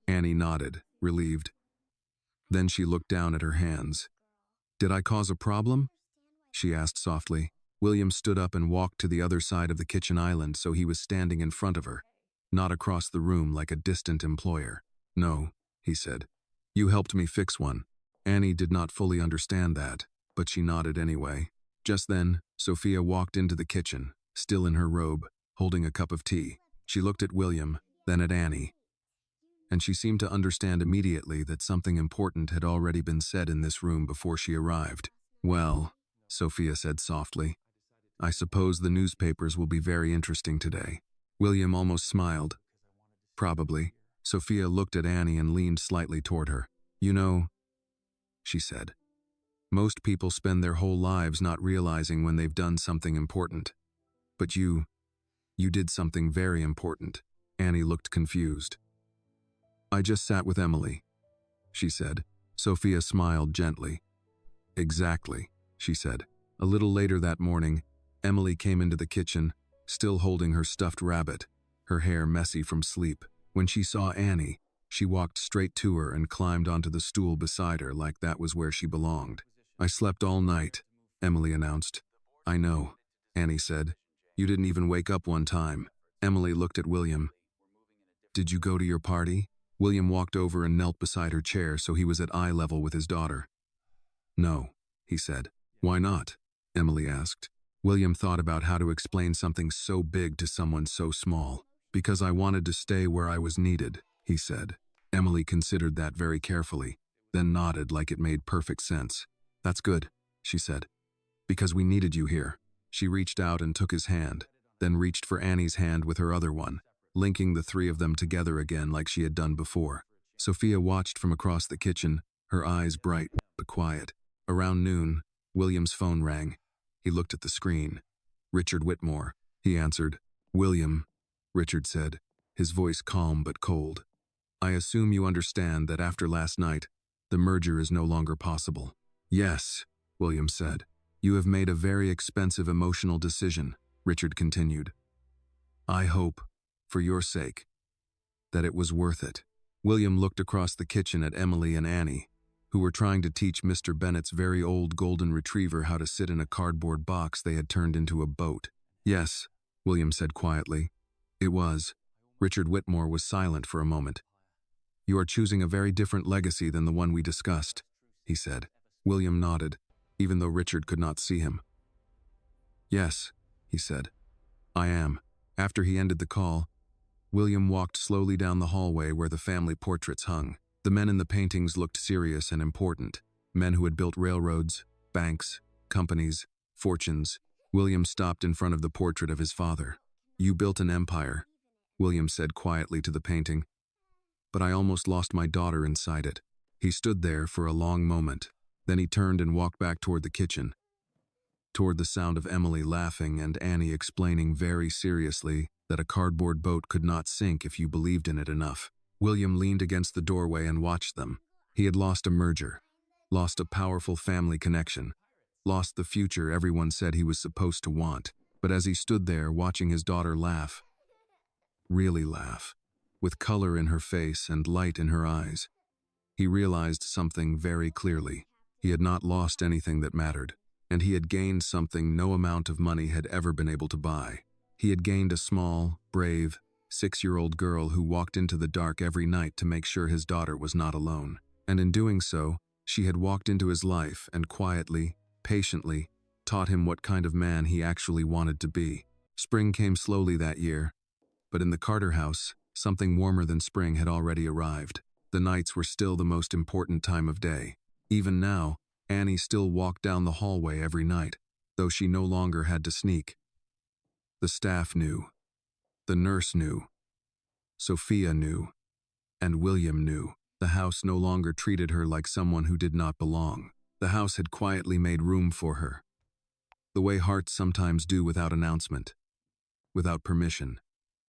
Annie nodded, relieved. Then she looked down at her hands. Did I cause a problem? She asked softly. William stood up and walked to the other side of the kitchen island, so he was standing in front of her, not across the room like a distant employer. No, he said. You helped me fix one. Annie did not fully understand that, but she nodded anyway. Just then, Sophia walked into the kitchen, still in her robe, holding a cup of tea. She looked at William, then at Annie, and she seemed to understand immediately that something important had already been said in this room before she arrived. Well, Sophia said softly, I suppose the newspapers will be very interesting today. William almost smiled. Probably. Sophia looked at Annie and leaned slightly toward her. You know, she said, most people spend their whole lives not realizing when they've done something important. But you did something very important. Annie looked confused. I just sat with Emily, she said. Sophia smiled gently. Exactly, she said. A little later that morning, Emily came into the kitchen, still holding her stuffed rabbit, her hair messy from sleep. When she saw Annie, she walked straight to her and climbed onto the stool beside her like that was where she belonged. I slept all night, Emily announced. I know, Annie said. You didn't even wake up one time. Emily looked at William. Did you go to your party? William walked over and knelt beside her chair so he was at eye level with his daughter. No, he said. Why not? Emily asked. William thought about how to explain something so big to someone so small. Because I wanted to stay where I was needed, he said. Emily considered that very carefully, then nodded like it made perfect sense. That's good, she said. Because we needed you here. She reached out and took his hand, then reached for Annie's hand with her other one, linking the three of them together again like she had done before. Sophia watched from across the kitchen, her eyes bright but quiet. Around noon, William's phone rang. He looked at the screen. Richard Whitmore, he answered. William, Richard said, his voice calm but cold. I assume you understand that after last night, the merger is no longer possible. Yes, William said. You have made a very expensive emotional decision, Richard continued. I hope, for your sake, that it was worth it. William looked across the kitchen at Emily and Annie, who were trying to teach Mr. Bennet's very old golden retriever how to sit in a cardboard box they had turned into a boat. Yes, William said quietly. It was. Richard Whitmore was silent for a moment. You are choosing a very different legacy than the one we discussed, he said. William nodded, even though Richard could not see him. Yes, he said. I am. After he ended the call, William walked slowly down the hallway where the family portraits hung. The men in the paintings looked serious and important. Men who had built railroads, banks, companies, fortunes. William stopped in front of the portrait of his father. You built an empire, William said quietly to the painting. But I almost lost my daughter inside it. He stood there for a long moment. Then he turned and walked back toward the kitchen, toward the sound of Emily laughing and Annie explaining very seriously that a cardboard boat could not sink if you believed in it enough. William leaned against the doorway and watched them. He had lost a merger, lost a powerful family connection, lost the future everyone said he was supposed to want. But as he stood there watching his daughter laugh, really laugh, with color in her face and light in her eyes, he realized something very clearly. He had not lost anything that mattered, and he had gained something no amount of money had ever been able to buy. He had gained a small, brave, 6-year-old girl who walked into the dark every night to make sure his daughter was not alone. And in doing so, she had walked into his life and quietly, patiently, taught him what kind of man he actually wanted to be. Spring came slowly that year, but in the Carter house, something warmer than spring had already arrived. The nights were still the most important time of day. Even now, Annie still walked down the hallway every night, though she no longer had to sneak. The staff knew. The nurse knew. Sophia knew. And William knew. The house no longer treated her like someone who did not belong. The house had quietly made room for her, the way hearts sometimes do without announcement, without permission.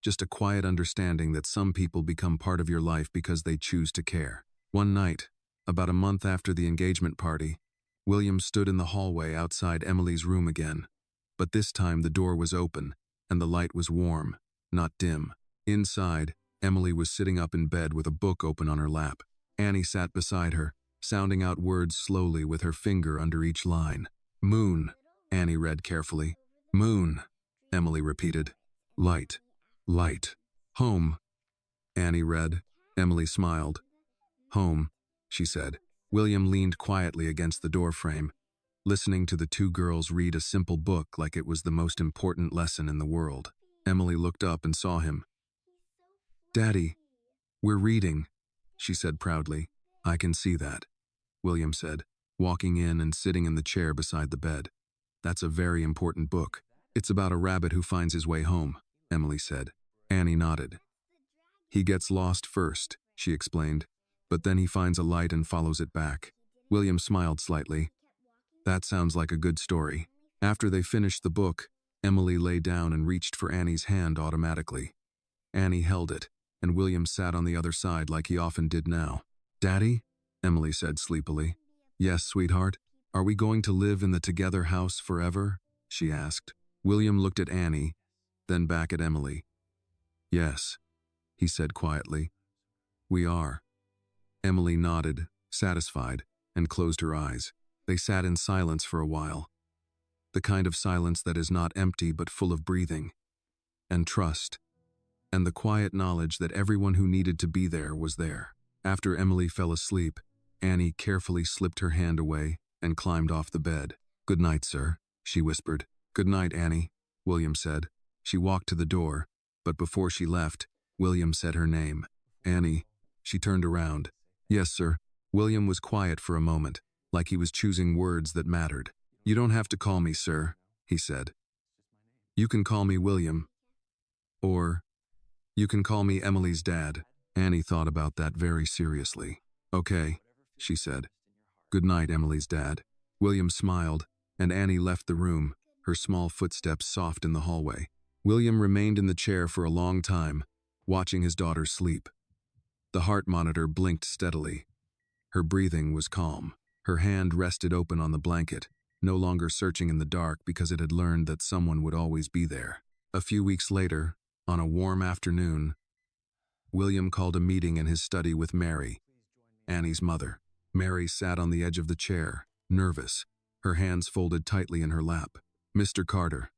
Just a quiet understanding that some people become part of your life because they choose to care. One night, about a month after the engagement party, William stood in the hallway outside Emily's room again. But this time the door was open, and the light was warm, not dim. Inside, Emily was sitting up in bed with a book open on her lap. Annie sat beside her, sounding out words slowly with her finger under each line. Moon, Annie read carefully. Moon, Emily repeated. Light. Light. Home, Annie read. Emily smiled. Home, she said. William leaned quietly against the doorframe, listening to the two girls read a simple book like it was the most important lesson in the world. Emily looked up and saw him. Daddy, we're reading, she said proudly. I can see that, William said, walking in and sitting in the chair beside the bed. That's a very important book. It's about a rabbit who finds his way home, Emily said. Annie nodded. He gets lost first, she explained, but then he finds a light and follows it back. William smiled slightly. That sounds like a good story. After they finished the book, Emily lay down and reached for Annie's hand automatically. Annie held it, and William sat on the other side like he often did now. Daddy? Emily said sleepily. Yes, sweetheart. Are we going to live in the together house forever? She asked. William looked at Annie, then back at Emily. Yes, he said quietly. We are. Emily nodded, satisfied, and closed her eyes. They sat in silence for a while. The kind of silence that is not empty but full of breathing, and trust, and the quiet knowledge that everyone who needed to be there was there. After Emily fell asleep, Annie carefully slipped her hand away and climbed off the bed. Good night, sir, she whispered. Good night, Annie, William said. She walked to the door, but before she left, William said her name. Annie. She turned around. Yes, sir. William was quiet for a moment, like he was choosing words that mattered. You don't have to call me sir, he said. You can call me William. Or, you can call me Emily's dad. Annie thought about that very seriously. Okay, she said. Good night, Emily's dad. William smiled, and Annie left the room, her small footsteps soft in the hallway. William remained in the chair for a long time, watching his daughter sleep. The heart monitor blinked steadily. Her breathing was calm. Her hand rested open on the blanket, no longer searching in the dark because it had learned that someone would always be there. A few weeks later, on a warm afternoon, William called a meeting in his study with Mary, Annie's mother. Mary sat on the edge of the chair, nervous, her hands folded tightly in her lap. Mr. Carter,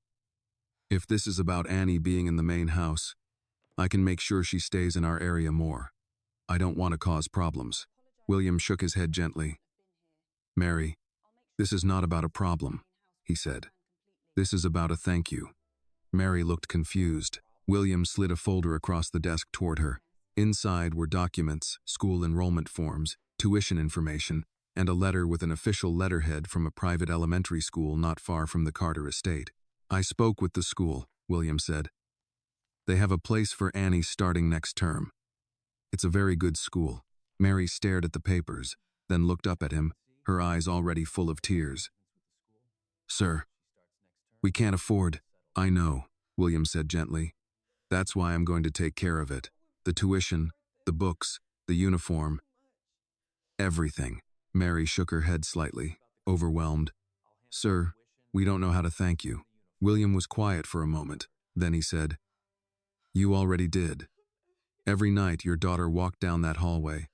if this is about Annie being in the main house, I can make sure she stays in our area more. I don't want to cause problems. William shook his head gently. Mary, this is not about a problem, he said. This is about a thank you. Mary looked confused. William slid a folder across the desk toward her. Inside were documents, school enrollment forms, tuition information, and a letter with an official letterhead from a private elementary school not far from the Carter estate. I spoke with the school, William said. They have a place for Annie starting next term. It's a very good school. Mary stared at the papers, then looked up at him, her eyes already full of tears. Sir, we can't afford. I know, William said gently. That's why I'm going to take care of it. The tuition, the books, the uniform, everything. Mary shook her head slightly, overwhelmed. Sir, we don't know how to thank you. William was quiet for a moment. Then he said, You already did. Every night your daughter walked down that hallway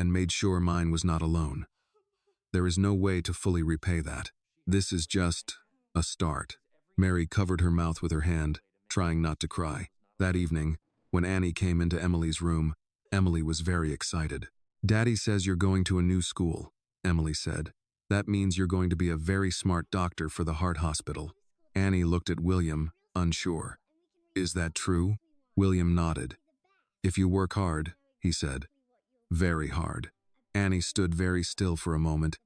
and made sure mine was not alone. There is no way to fully repay that. This is just a start. Mary covered her mouth with her hand, trying not to cry. That evening, when Annie came into Emily's room, Emily was very excited. Daddy says you're going to a new school, Emily said. That means you're going to be a very smart doctor for the heart hospital. Annie looked at William, unsure. Is that true? William nodded. If you work hard, he said. Very hard. Annie stood very still for a moment.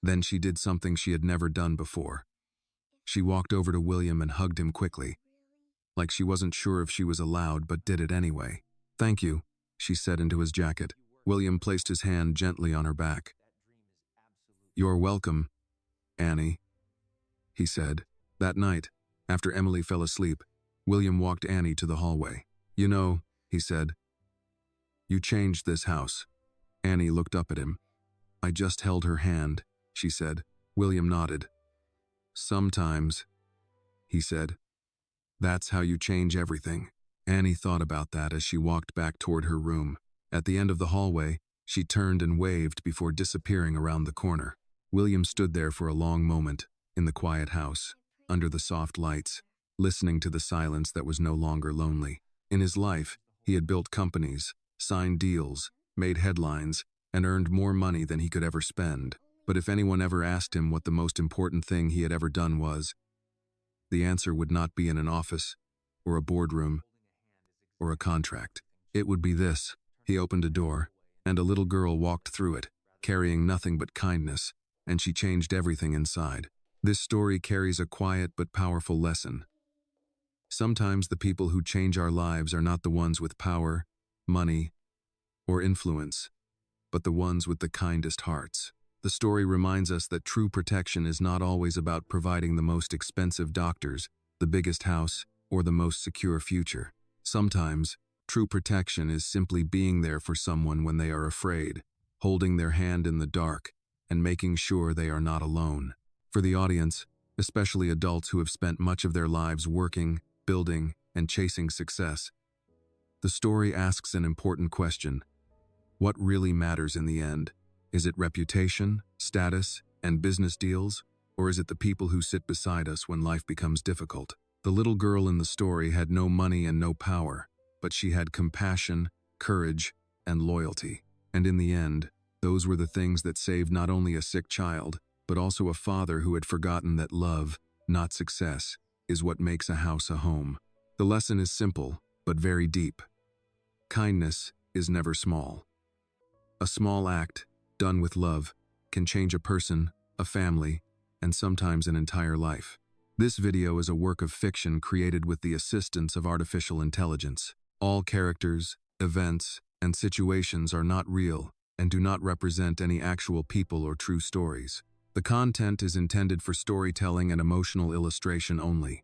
Then she did something she had never done before. She walked over to William and hugged him quickly, like she wasn't sure if she was allowed but did it anyway. Thank you, she said into his jacket. William placed his hand gently on her back. You're welcome, Annie, he said. That night, after Emily fell asleep, William walked Annie to the hallway. You know, he said, you changed this house. Annie looked up at him. I just held her hand, she said. William nodded. Sometimes, he said. That's how you change everything. Annie thought about that as she walked back toward her room. At the end of the hallway, she turned and waved before disappearing around the corner. William stood there for a long moment, in the quiet house, under the soft lights, listening to the silence that was no longer lonely. In his life, he had built companies, signed deals, made headlines, and earned more money than he could ever spend. But if anyone ever asked him what the most important thing he had ever done was, the answer would not be in an office, or a boardroom, or a contract. It would be this. He opened a door, and a little girl walked through it, carrying nothing but kindness, and she changed everything inside. This story carries a quiet but powerful lesson. Sometimes the people who change our lives are not the ones with power, money, or influence, but the ones with the kindest hearts. The story reminds us that true protection is not always about providing the most expensive doctors, the biggest house, or the most secure future. Sometimes, true protection is simply being there for someone when they are afraid, holding their hand in the dark, and making sure they are not alone. For the audience, especially adults who have spent much of their lives working, building, and chasing success, the story asks an important question. What really matters in the end? Is it reputation, status, and business deals, or is it the people who sit beside us when life becomes difficult? The little girl in the story had no money and no power, but she had compassion, courage, and loyalty. And in the end, those were the things that saved not only a sick child, but also a father who had forgotten that love, not success, is what makes a house a home. The lesson is simple, but very deep. Kindness is never small. A small act, done with love, can change a person, a family, and sometimes an entire life. This video is a work of fiction created with the assistance of artificial intelligence. All characters, events, and situations are not real and do not represent any actual people or true stories. The content is intended for storytelling and emotional illustration only.